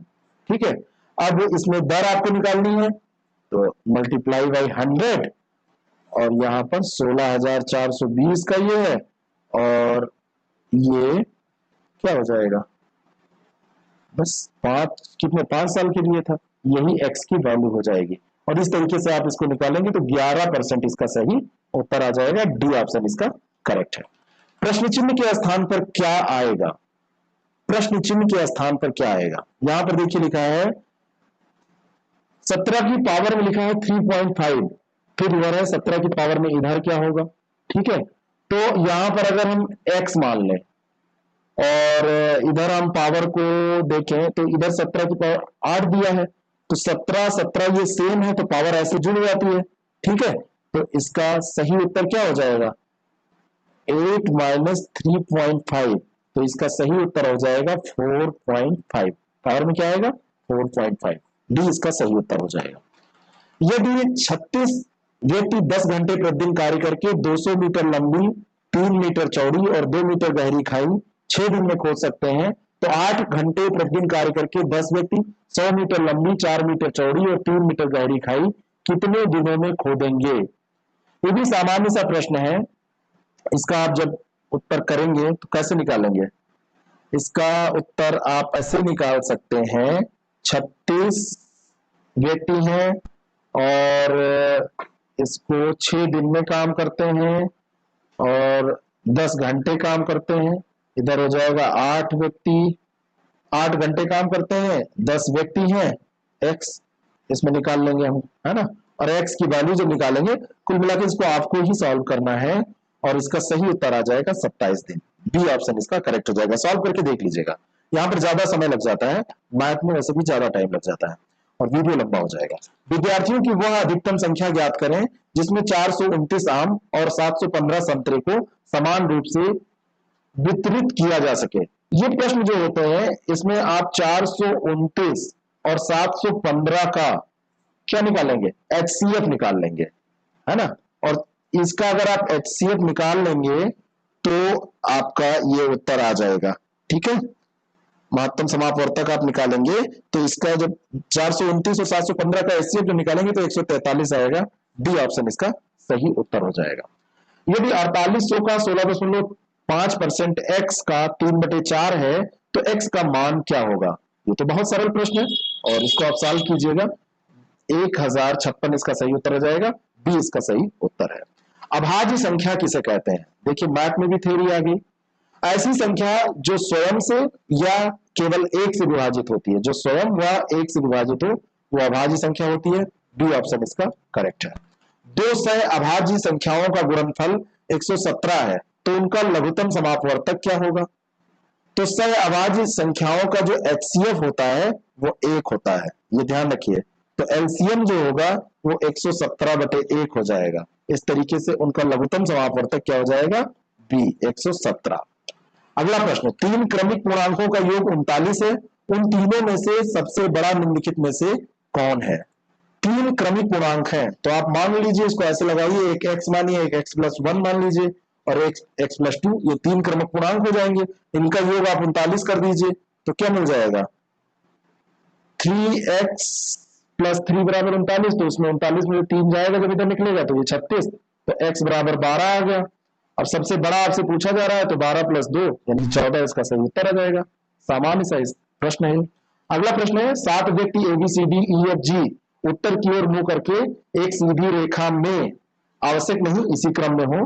ठीक है, अब इसमें दर आपको निकालनी है तो मल्टीप्लाई बाई 100, और यहाँ पर 16,420 का ये है, और ये क्या हो जाएगा? बस 5 साल के लिए था, यही x की वैल्यू हो जाएगी। और इस तरीके से आप इसको निकालेंगे तो 11% इसका सही उत्तर आ जाएगा, डी ऑप्शन इसका करेक्ट है। प्रश्न चिन्ह के स्थान पर क्या आएगा? प्रश्न चिन्ह के स्थान पर क्या आएगा? यहां पर देखिए लिखा है 17 की पावर में लिखा है 3.5, फिर इधर है 17 की पावर में इधर क्या होगा? ठीक है, तो यहां पर अगर हम x मान लें और इधर हम पावर को देखें तो इधर 17 की पावर 8 दिया है, तो 17 ये सेम है तो पावर ऐसे जुड़ जाती है। ठीक है, तो इसका सही उत्तर क्या हो जाएगा? 8 माइनस 3.5, तो इसका सही उत्तर हो जाएगा 4.5। पावर में क्या आएगा? 4.5, डी इसका सही उत्तर हो जाएगा। यदि 36 व्यक्ति 10 घंटे प्रतिदिन कार्य करके 200 मीटर लंबी, 3 मीटर चौड़ी और 2 मीटर गहरी खाई 6 दिन में खोद सकते हैं, तो 8 घंटे प्रतिदिन कार्य करके 10 व्यक्ति 100 मीटर लंबी, 4 मीटर चौड़ी और 3 मीटर गहरी खाई कितने दिनों में खोदेंगे? ये भी सामान्य सा प्रश्न है। इसका आप जब उत्तर करेंगे तो कैसे निकालेंगे? इसका उत्तर आप ऐसे निकाल सकते हैं, 36 व्यक्ति हैं और इसको 6 दिन में काम करते हैं और 10 घंटे काम करते हैं, इधर हो जाएगा 8 व्यक्ति 8 घंटे काम करते हैं, 10 व्यक्ति हैं, x इसमें निकाल लेंगे हम, है ना। और x की वैल्यू जब निकालेंगे, कुल मिलाकर इसको आपको ही सॉल्व करना है और इसका सही उत्तर आ जाएगा 27 दिन। बी ऑप्शन इसका करेक्ट हो जाएगा। सॉल्व करके देख लीजिएगा, यहाँ पर ज्यादा समय लग जाता है, मैथ में वैसे भी ज्यादा टाइम लग जाता है और वीडियो लंबा हो जाएगा। विद्यार्थियों की वह अधिकतम संख्या ज्ञात करें जिसमें 429 आम और 715 संतरे को समान रूप से वितरित किया जा सके। ये प्रश्न जो होते हैं इसमें आप 429 और 715 का क्या निकालेंगे? HCF निकाल लेंगे, है ना। और इसका अगर आप HCF निकाल लेंगे तो आपका ये उत्तर आ जाएगा। ठीक है, महत्तम समापवर्तक आप निकालेंगे तो इसका जब 429 और 715 का HCF जो निकालेंगे तो 143 आएगा, डी ऑप्शन इसका सही उत्तर हो जाएगा। यदि 4800 का 16.5% एक्स का 3/4 है तो एक्स का मान क्या होगा? ये तो बहुत सरल प्रश्न है और इसको आप सॉल्व कीजिएगा। 1056 इसका सही उत्तर हो जाएगा, बी इसका सही उत्तर है। अभाज्य संख्या किसे कहते हैं? देखिए मैथ में भी थ्योरी आ गई। ऐसी संख्या जो स्वयं से या केवल एक से विभाजित होती है, जो स्वयं व एक से विभाजित हो वो अभाज्य संख्या होती है। बी ऑप्शन इसका करेक्ट है। दो सह अभाज्य संख्याओं का गुणनफल 117 है तो उनका लघुत्तम समापवर्तक क्या होगा? तो सह अभाज्य संख्याओं का जो एचसीएफ होता है वो 1 होता है, ये ध्यान रखिए। तो एलसीएम जो होगा वो 117/1 हो जाएगा। इस तरीके से उनका लघुत्तम समापवर्तक क्या हो जाएगा? बी 117। अगला प्रश्न, तीन क्रमिक पूर्णांकों का योग 39 है, उन तीनों में से सबसे बड़ा निम्नलिखित में से कौन है? तीन क्रमिक पूर्णांक हैं तो आप मान लीजिए, इसको ऐसे लगाइए, एक एक्स मानिए, एक एक्स प्लस 1 मान लीजिए और एक एक्स प्लस 2, ये तीन क्रमिक पूर्णांक हो जाएंगे। इनका योग आप 39 कर दीजिए तो क्या मिल जाएगा? 3x प्लस 3 बराबर 39, तो उसमें 39 में 3 जाएगा जब इधर निकलेगा तो ये 36, तो x बराबर 12 आ गया। अब सबसे बड़ा आपसे पूछा जा रहा है तो 12 प्लस 2 यानी 14 इसका सही उत्तर आ जाएगा। सामान्य सा प्रश्न है। अगला प्रश्न है, 7 व्यक्ति ABCDEFG उत्तर की ओर मुंह करके एक सीधी रेखा में, आवश्यक नहीं इसी क्रम में हो,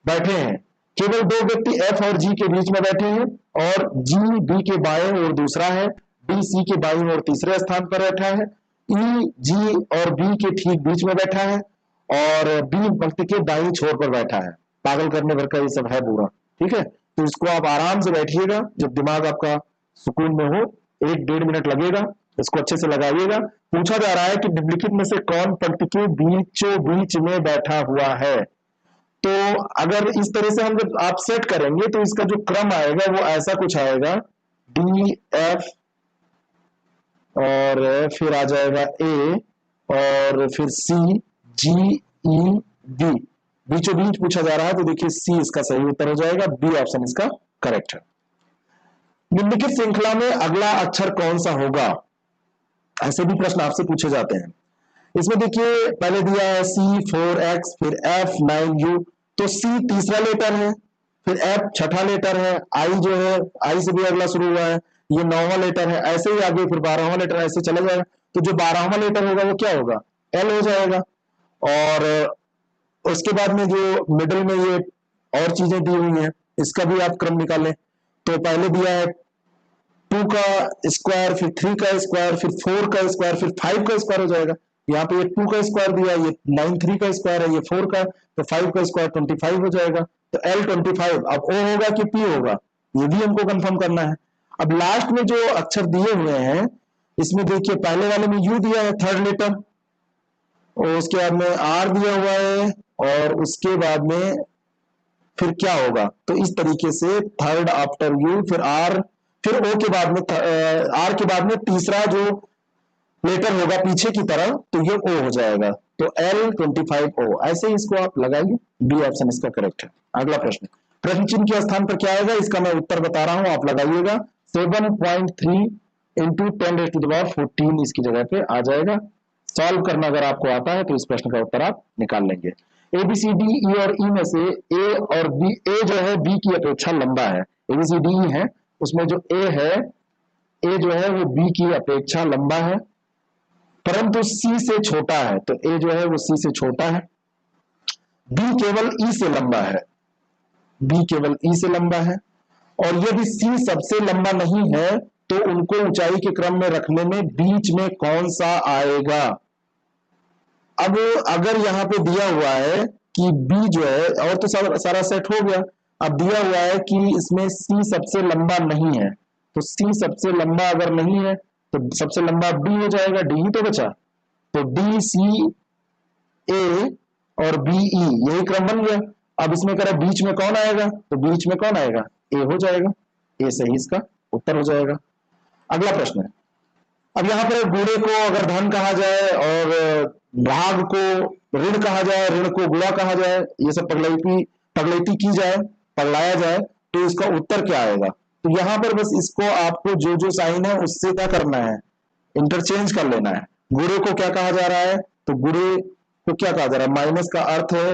बैठे हैं। केवल दो व्यक्ति F और G के बीच में बैठे हैं और G B के बाएं ओर दूसरा है, D C के बाईं ओर तीसरे स्थान पर बैठा है, E G और B के ठीक बीच में बैठा है और B पंक्ति के दाईं छोर पर बैठा है। पागल करने भर का ये सब है पूरा, ठीक है। तो इसको आप आराम से बैठिएगा, जब दिमाग आपका सुकून में हो, 1-1.5 मिनट लगेगा, इसको अच्छे से लगाइएगा। पूछा जा रहा है कि निम्नलिखित में से कौन पंक्ति के बीचों बीच में बैठा हुआ है? तो अगर इस तरह से हम जब आप सेट करेंगे तो इसका जो क्रम आएगा वो ऐसा कुछ आएगा, डी एफ और फिर आ जाएगा ए और फिर सी जी ई डी, बीचों बीच पूछा जा रहा है तो देखिए सी इसका सही उत्तर हो जाएगा, बी ऑप्शन इसका करेक्ट है। निम्नलिखित श्रृंखला में अगला अक्षर कौन सा होगा? ऐसे भी प्रश्न आपसे पूछे जाते हैं। इसमें देखिए पहले दिया है C4X, फिर F9U, तो C तीसरा लेटर है, फिर F छठा लेटर है, I जो है I से भी अगला शुरू हुआ है, ये 9वां लेटर है, ऐसे ही आगे फिर 12वां लेटर, ऐसे चला जाएगा। तो जो 12वां लेटर होगा वो क्या होगा? L हो जाएगा। और उसके बाद में जो मिडिल में ये और चीजें दी हुई हैं, इसका भी आप क्रम निकालें। तो पहले दिया है 2 का स्क्वायर, फिर 3 का स्क्वायर, फिर 4 का स्क्वायर, फिर 5 का स्क्वायर हो जाएगा। यहाँ पे ये 2 का स्क्वायर दिया, ये 9 3 का स्क्वायर है, ये 4 का, तो 5 का स्क्वायर 25 हो जाएगा। तो L 25। अब O होगा कि P होगा, ये भी हमको कंफर्म करना है। अब लास्ट में जो अक्षर दिए हुए हैं, इसमें देखिए पहले वाले में U दिया है थर्ड लेटर, और उसके बाद में R दिया हुआ है, और उसके बाद में फिर क्या होगा? तो इस तरीके से थर्ड आफ्टर U, फिर R, फिर O के बाद में R के बाद में तीसरा जो लेटर होगा पीछे की तरफ, तो ये O हो जाएगा। तो L25O, ऐसे ही इसको आप लगाइए, बी ऑप्शन इसका करेक्ट है। अगला प्रश्न, प्रश्न चिन्ह के स्थान पर क्या आएगा? इसका मैं उत्तर बता रहा हूं, आप लगाइएगा। 7.3 इंटू 10⁻14 इसकी जगह पे आ जाएगा। सॉल्व करना अगर आपको आता है तो इस प्रश्न का उत्तर आप निकाल लेंगे। ABCD E और E में से A और B, A जो है B की अपेक्षा लंबा है। ABCDE है, उसमें जो A है, A जो है वो B की अपेक्षा लंबा है, परंतु C से छोटा है। तो A जो है वो C से छोटा है। B केवल E से लंबा है, B केवल E से लंबा है। और यदि C सबसे लंबा नहीं है तो उनको ऊंचाई के क्रम में रखने में बीच में कौन सा आएगा? अब अगर यहां पे दिया हुआ है कि B जो है, और तो सारा सेट हो गया, अब दिया हुआ है कि इसमें C सबसे लंबा नहीं है, तो C सबसे लंबा अगर नहीं है तो सबसे लंबा D हो जाएगा, D ही तो बचा। तो D C A और B E, यही क्रम बन गया। अब इसमें करें बीच में कौन आएगा, तो बीच में कौन आएगा? A हो जाएगा, A सही इसका उत्तर हो जाएगा। अगला प्रश्न है, अब यहां पर गुणे को अगर धन कहा जाए और भाग को ऋण कहा जाए, ऋण को गुणा कहा जाए, ये सब पगलैती की जाए, पगलाया जाए, तो इसका उत्तर क्या आएगा? तो यहां पर बस इसको आपको जो जो साइन है उससे क्या करना है? इंटरचेंज कर लेना है। गुणे को क्या कहा जा रहा है? तो गुणे तो क्या कहा जा रहा है, माइनस का अर्थ है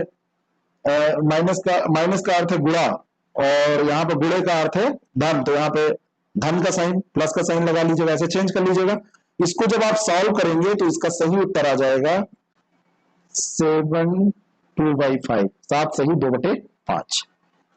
माइनस का अर्थ है गुणा, और यहाँ पे गुणे का अर्थ है धन, तो यहाँ पे धन का साइन प्लस का साइन लगा लीजिएगा, ऐसे चेंज कर लीजिएगा। इसको जब आप सॉल्व करेंगे तो इसका सही उत्तर आ जाएगा 7/2/5, 7 सही 2/5।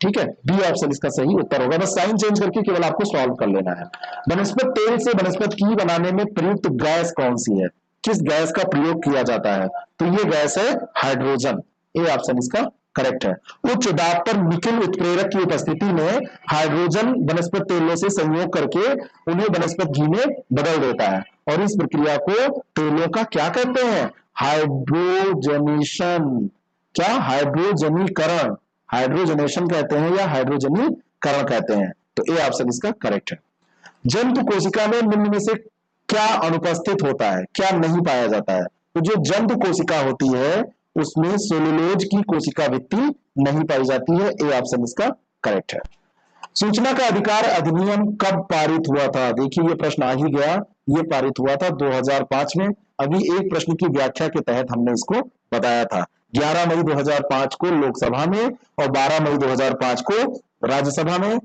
ठीक है, बी ऑप्शन इसका सही उत्तर होगा। बस साइन चेंज करके केवल आपको सॉल्व कर लेना है। वनस्पत तेल से वनस्पत घी बनाने में प्रयुक्त गैस कौन सी है, किस गैस का प्रयोग किया जाता है, तो ये गैस है हाइड्रोजन। ए ऑप्शन इसका करेक्ट है। उच्च दाब पर निकिल उत्प्रेरक की उपस्थिति में हाइड्रोजन वनस्पत तेलों से संयोग करके उन्हें वनस्पत घी में बदल देता है, और इस प्रक्रिया को तेलों का क्या कहते हैं, हाइड्रोजनेशन। क्या, हाइड्रोजनीकरण, हाइड्रोजनेशन कहते हैं या हाइड्रोजनीकरण कहते हैं, तो ए ऑप्शन इसका करेक्ट है। जंतु कोशिका में निम्न में से क्या अनुपस्थित होता है, क्या नहीं पाया जाता है, तो जो जंतु कोशिका होती है उसमें सेलुलोज की कोशिका भित्ति नहीं पाई जाती है। ए ऑप्शन इसका करेक्ट है। सूचना का अधिकार अधिनियम कब पारित हुआ था, देखिए ये प्रश्न आ ही गया, ये पारित हुआ था 2005 में। अभी एक प्रश्न की व्याख्या के तहत हमने इसको बताया था। 11 मई 2005 को लोकसभा में और 12 मई 2005 को राज्यसभा में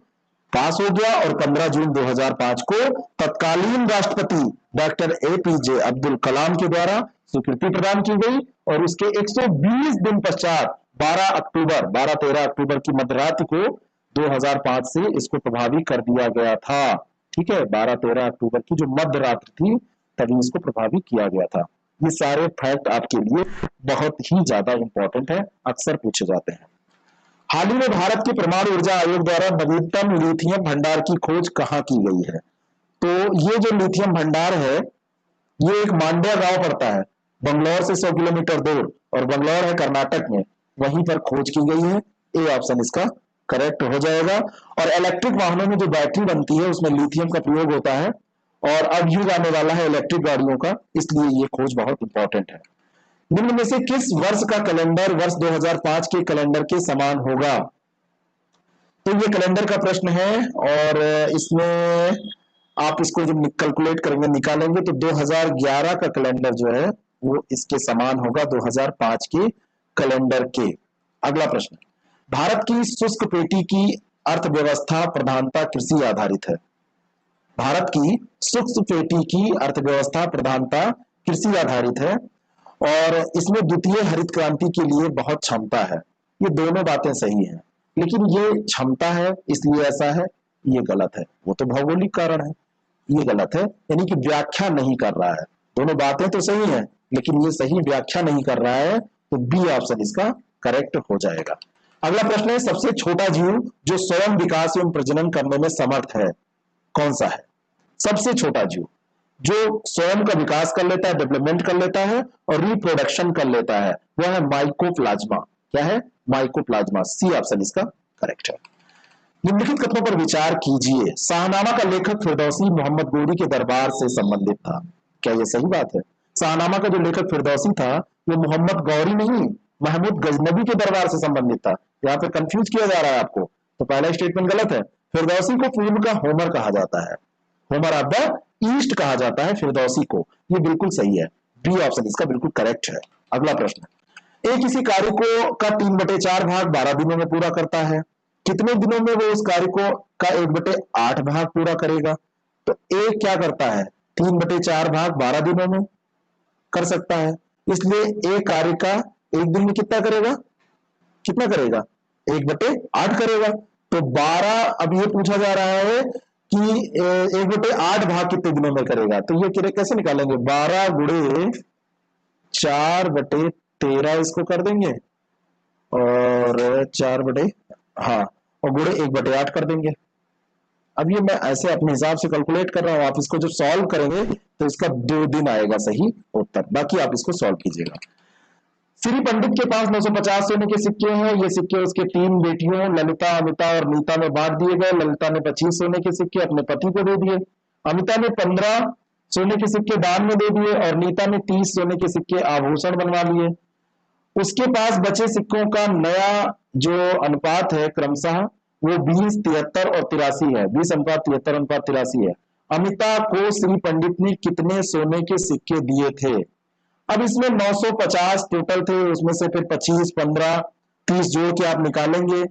पास हो गया, और 15 जून 2005 को तत्कालीन राष्ट्रपति डॉक्टर एपीजे अब्दुल कलाम के द्वारा स्वीकृति प्रदान की गई, और उसके 120 दिन पश्चात 12-13 अक्टूबर की मध्यरात्रि को 2005 से इसको प्रभावी कर दिया गया था। ठीक है, 12-13 अक्टूबर की जो मध्य रात्रि थी तभी इसको प्रभावी किया गया था। ये सारे फैक्ट आपके लिए बहुत ही ज्यादा इंपॉर्टेंट है, अक्सर पूछे जाते हैं। हाल ही में भारत के परमाणु ऊर्जा आयोग द्वारा नवीनतम लिथियम भंडार की खोज कहाँ की गई है, तो ये जो लिथियम भंडार है ये एक मांड्या गांव पड़ता है, बंगलौर से 100 किलोमीटर दूर, और बंगलौर है कर्नाटक में, वहीं पर खोज की गई है। ए ऑप्शन इसका करेक्ट हो जाएगा। और इलेक्ट्रिक वाहनों में जो बैटरी बनती है उसमें लिथियम का प्रयोग होता है, और अब युग आने वाला है इलेक्ट्रिक गाड़ियों का, इसलिए ये खोज बहुत इंपॉर्टेंट है। निम्न में से किस वर्ष का कैलेंडर वर्ष 2005 के कैलेंडर के समान होगा, तो ये कैलेंडर का प्रश्न है, और इसमें आप इसको जब कैलकुलेट करेंगे निकालेंगे तो 2011 का कैलेंडर जो है वो इसके समान होगा 2005 के कैलेंडर के। अगला प्रश्न, भारत की शुष्क पेटी की अर्थव्यवस्था प्रधानता कृषि आधारित है। भारत की शुष्क पेटी की अर्थव्यवस्था प्रधानता कृषि आधारित है, और इसमें द्वितीय हरित क्रांति के लिए बहुत क्षमता है। ये दोनों बातें सही हैं, लेकिन ये क्षमता है इसलिए ऐसा है, ये गलत है। वो तो भौगोलिक कारण है, ये गलत है, यानी कि व्याख्या नहीं कर रहा है। दोनों बातें तो सही हैं, लेकिन ये सही व्याख्या नहीं कर रहा है, तो बी ऑप्शन इसका करेक्ट हो जाएगा। अगला प्रश्न है, सबसे छोटा जीव जो स्वयं विकास एवं प्रजनन करने में समर्थ है कौन सा है। सबसे छोटा जीव जो स्वयं का विकास कर लेता है, डेवलपमेंट कर लेता है और रिप्रोडक्शन कर लेता है, वह है माइकोप्लाज्मा। क्या है, माइकोप्लाज्मा। सी ऑप्शन इसका करेक्ट है। निम्नलिखित कथनों पर विचार कीजिए। शाहनामा का लेखक फिरदौसी मोहम्मद गोरी के दरबार से संबंधित था। क्या यह सही बात है? शाहनामा का जो लेखक फिरदौसी था वो मोहम्मद गौरी नहीं, महमूद गजनबी के दरबार से संबंधित था। यहाँ पे कंफ्यूज किया जा रहा है आपको, तो पहला स्टेटमेंट गलत है। फिरदौसी को पूर्व का होमर कहा जाता है, होमर ऑफ द ईस्ट कहा जाता है फिरदौसी को। ये बिल्कुल सही है, बी ऑप्शन इसका बिल्कुल करेक्ट है। अगला प्रश्न, एक किसी कार्य को का 3/4 भाग 12 दिनों में पूरा करता है, कितने दिनों में वो उस कार्य को का 1/8 भाग पूरा करेगा? तो ए क्या करता है, 3/4 भाग 12 दिनों में कर सकता है, इसलिए ए कार्य का एक दिन में कितना करेगा, कितना करेगा, 1/8 करेगा। तो 12, अब ये पूछा जा रहा है कि 1/8 भाग कितने दिनों में करेगा, तो ये कैसे निकालेंगे, 12 गुणे 4/13 इसको कर देंगे, और 4 हाँ, और गुणे 1/8 कर देंगे। अब ये मैं ऐसे अपने हिसाब से कैलकुलेट कर रहा हूं, आप इसको जब सॉल्व करेंगे तो इसका 2 दिन आएगा सही उत्तर, बाकी आप इसको सॉल्व कीजिएगा। श्री पंडित के पास 950 सोने के सिक्के हैं। ये सिक्के उसके 3 बेटियों ललिता, अमिता और नीता में बांट दिए गए। ललिता ने 25 सोने के सिक्के अपने पति को दे दिए, अमिता ने 15 सोने के सिक्के दान में दे दिए, और नीता ने 30 सोने के सिक्के आभूषण बनवा लिए। उसके पास बचे सिक्कों का नया जो अनुपात है क्रमशः वो 20, 73 और 83 है, 20:73:83 है। अमिता को श्री पंडित ने कितने सोने के सिक्के दिए थे? अब इसमें 950 टोटल थे, उसमें से फिर 25, 15, 30 जोड़ के आप निकालेंगे,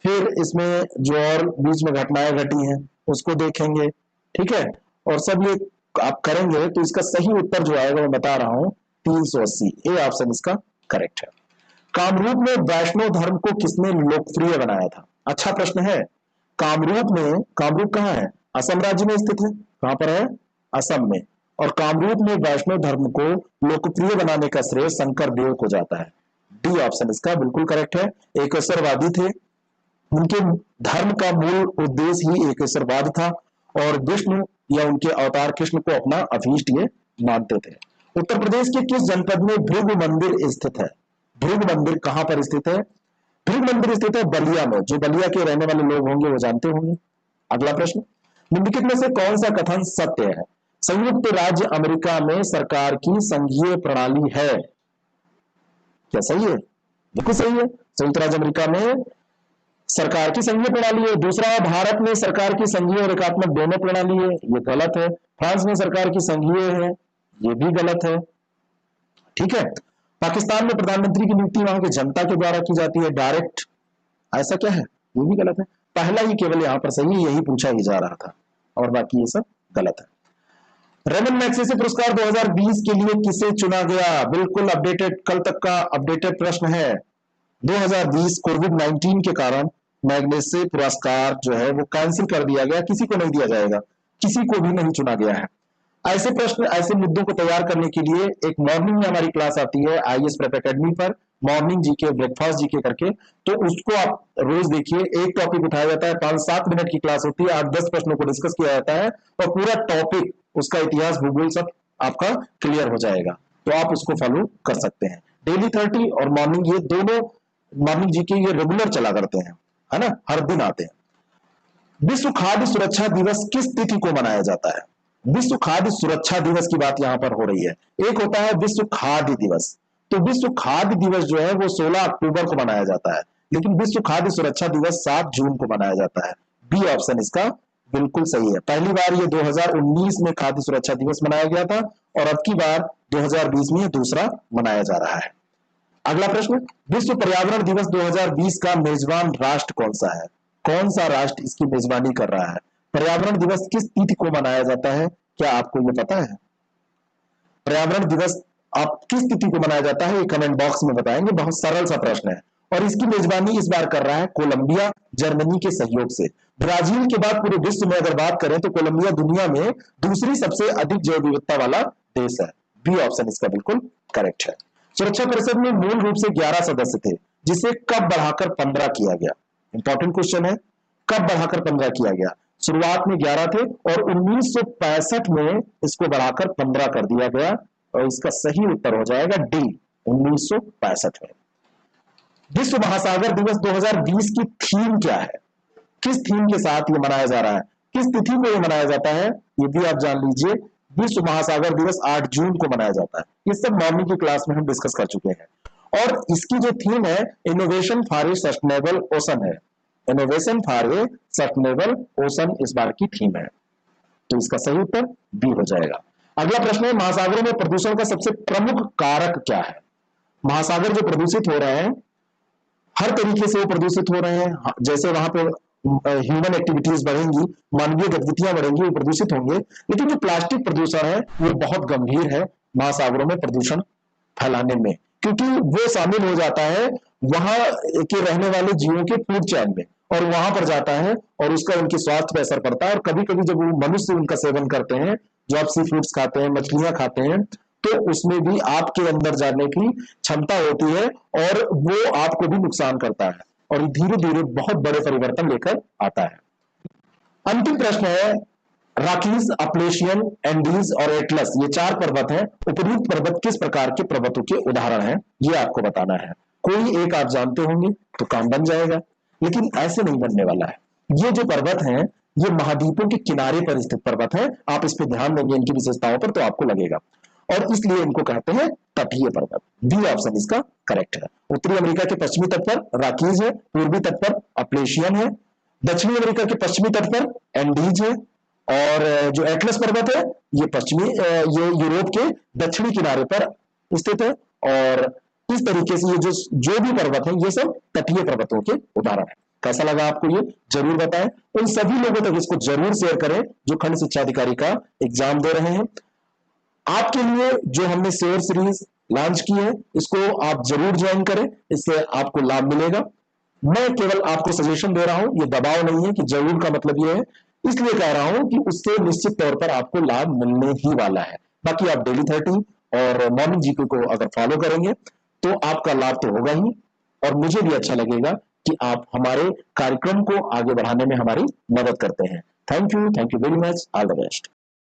फिर इसमें जो और बीच में घटनाएं घटी हैं उसको देखेंगे, ठीक है। और सब ये आप करेंगे तो इसका सही उत्तर जो आएगा मैं बता रहा हूं 380, ए ऑप्शन इसका करेक्ट है। कामरूप में वैष्णव धर्म को किसने लोकप्रिय बनाया था? अच्छा प्रश्न है। कामरूप कहाँ है? असम राज्य में स्थित है। कहां पर है? असम में। और कामरूप में वैष्णव धर्म को लोकप्रिय बनाने का श्रेय शंकर देव को जाता है। डी ऑप्शन इसका बिल्कुल करेक्ट है। एकेश्वरवादी थे, उनके धर्म का मूल उद्देश्य ही एकेश्वरवाद था और विष्णु या उनके अवतार कृष्ण को अपना अभीष्ट ये मानते थे। उत्तर प्रदेश के किस जनपद में भृगु मंदिर स्थित है? भृगु मंदिर कहां पर स्थित है? भृगु मंदिर स्थित है बलिया में। जो बलिया के रहने वाले लोग होंगे वो जानते होंगे। अगला प्रश्न, निम्नलिखित में से कौन सा कथन सत्य है? संयुक्त राज्य अमेरिका में सरकार की संघीय प्रणाली है। क्या सही है? बिल्कुल सही है। संयुक्त राज्य अमेरिका में सरकार की संघीय प्रणाली है। दूसरा, भारत में सरकार की संघीय और एकात्मक दोनों प्रणाली है। ये गलत है। फ्रांस में सरकार की संघीय है। ये भी गलत है। ठीक है। पाकिस्तान में प्रधानमंत्री की नियुक्ति वहां की जनता के द्वारा की जाती है, डायरेक्ट। ऐसा क्या है? ये भी गलत है। पहला ही केवल यहां पर सही, यही पूछा ही जा रहा था और बाकी ये सब गलत है। रेमन मैग्सेसे पुरस्कार 2020 के लिए किसे चुना गया? बिल्कुल अपडेटेड, कल तक का अपडेटेड प्रश्न है। 2020 कोविड-19 के कारण मैग्सेसे पुरस्कार जो है वो कैंसिल कर दिया गया, किसी को नहीं दिया जाएगा, किसी को भी नहीं चुना गया है। ऐसे प्रश्न, ऐसे मुद्दों को तैयार करने के लिए एक मॉर्निंग में हमारी क्लास आती है आईएएस प्रेप एकेडमी पर, मॉर्निंग जीके, ब्रेकफास्ट जीके करके, तो उसको आप रोज देखिए। एक टॉपिक उठाया जाता है, 5-7 मिनट की क्लास होती है, 8-10 प्रश्नों को डिस्कस किया जाता है और पूरा टॉपिक, उसका इतिहास, भूगोल सब आपका क्लियर हो जाएगा। तो आप उसको फॉलो कर सकते हैं। डेली 30 और मॉर्निंग, ये दोनों मॉर्निंग जीके ये रेगुलर चला करते हैं, है ना, हर दिन आते हैं। विश्व खाद्य सुरक्षा दिवस किस तिथि को मनाया जाता है? विश्व खाद्य सुरक्षा दिवस की बात यहां पर हो रही है। एक होता है विश्व खाद्य दिवस, तो विश्व खाद्य दिवस जो है वो 16 अक्टूबर को मनाया जाता है, लेकिन विश्व खाद्य सुरक्षा दिवस 7 जून को मनाया जाता है। बी ऑप्शन इसका बिल्कुल सही है। पहली बार ये 2019 में खाद्य सुरक्षा दिवस मनाया गया था और अब की बार 2020 में दूसरा मनाया जा रहा है। अगला प्रश्न, विश्व पर्यावरण दिवस 2020 का मेजबान राष्ट्र कौन सा है? कौन सा राष्ट्र इसकी मेजबानी कर रहा है? पर्यावरण दिवस किस तिथि को मनाया जाता है? क्या आपको यह पता है? पर्यावरण दिवस आप किस तिथि को मनाया जाता है, ये कमेंट बॉक्स में बताएंगे। बहुत सरल सा प्रश्न है और इसकी मेजबानी इस बार कर रहा है कोलंबिया, जर्मनी के सहयोग से। ब्राजील के बाद पूरे विश्व में अगर बात करें तो कोलंबिया दुनिया में दूसरी सबसे अधिक जैव विविधता वाला देश है। बी ऑप्शन इसका बिल्कुल करेक्ट है। सुरक्षा परिषद में मूल रूप से 11 सदस्य थे, जिसे कब बढ़ाकर 15 किया गया? इंपॉर्टेंट क्वेश्चन है, कब बढ़ाकर 15 किया गया? शुरुआत में 11 थे और 1965 में इसको बढ़ाकर 15 कर दिया गया और इसका सही उत्तर हो जाएगा डी, 1965 में। विश्व महासागर दिवस 2020 की थीम क्या है? किस थीम के साथ ये मनाया जा रहा है? किस तिथि को ये मनाया जाता है? ये भी आप जान लीजिए। विश्व महासागर दिवस 8 जून को मनाया जाता है। ये सब मॉर्निंग की क्लास में हम डिस्कस कर चुके हैं और इसकी जो थीम है innovation for a sustainable ocean है। Innovation for a sustainable ocean इस बार की थीम है, तो इसका सही उत्तर बी हो जाएगा। अगला प्रश्न है, महासागरों में प्रदूषण का सबसे प्रमुख कारक क्या है? महासागर जो प्रदूषित हो रहे हैं, हर तरीके से वो प्रदूषित हो रहे हैं। जैसे वहां पे ह्यूमन एक्टिविटीज बढ़ेंगी, मानवीय गतिविधियां बढ़ेंगी, वो प्रदूषित होंगे। लेकिन जो प्लास्टिक प्रदूषण है वो बहुत गंभीर है महासागरों में प्रदूषण फैलाने में, क्योंकि वो शामिल हो जाता है वहां के रहने वाले जीवों के फूड चैन में और वहां पर जाता है और उसका उनके स्वास्थ्य पर असर पड़ता है। और कभी कभी जब वो मनुष्य उनका सेवन करते हैं, जो आप सी फूड्स खाते हैं, मछलियां खाते हैं, तो उसमें भी आपके अंदर जाने की क्षमता होती है और वो आपको भी नुकसान करता है और धीरे धीरे बहुत बड़े परिवर्तन लेकर आता है। अंतिम प्रश्न है, रॉकीज, अपलेशियन, एंडीज और एटलस, ये 4 पर्वत हैं। उपयुक्त पर्वत किस प्रकार के पर्वतों के उदाहरण हैं, ये आपको बताना है। कोई एक आप जानते होंगे तो काम बन जाएगा, लेकिन ऐसे नहीं बनने वाला है। ये जो पर्वत हैं ये महाद्वीपों के किनारे पर स्थित पर्वत हैं। आप इस पर ध्यान देंगे इनकी विशेषताओं पर तो आपको लगेगा, और इसलिए इनको कहते हैं तटीय पर्वत। बी ऑप्शन इसका करेक्ट है। उत्तरी अमेरिका के पश्चिमी तट पर रॉकीज है, पूर्वी तट पर अपलेशियन है, दक्षिणी अमेरिका के पश्चिमी तट पर एंडीज है और जो एटलस पर्वत है ये पश्चिमी, ये यूरोप के दक्षिणी किनारे पर स्थित है। और इस तरीके से ये जो भी पर्वत है ये सब तटीय पर्वतों के उदाहरण है। कैसा लगा आपको ये जरूर बताएं। उन सभी लोगों तक इसको जरूर शेयर करें जो खंड शिक्षा अधिकारी का एग्जाम दे रहे हैं। आपके लिए जो हमने शेयर सीरीज लॉन्च की है इसको आप जरूर ज्वाइन करें, इससे आपको लाभ मिलेगा। मैं केवल आपको सजेशन दे रहा हूं, ये दबाव नहीं है कि जरूर का मतलब ये है, इसलिए कह रहा हूं कि उससे निश्चित तौर पर आपको लाभ मिलने ही वाला है। बाकी आप डेली 30 और मॉर्निंग जीके को अगर फॉलो करेंगे तो आपका लाभ तो होगा ही, और मुझे भी अच्छा लगेगा कि आप हमारे कार्यक्रम को आगे बढ़ाने में हमारी मदद करते हैं। Thank you very much, all the best.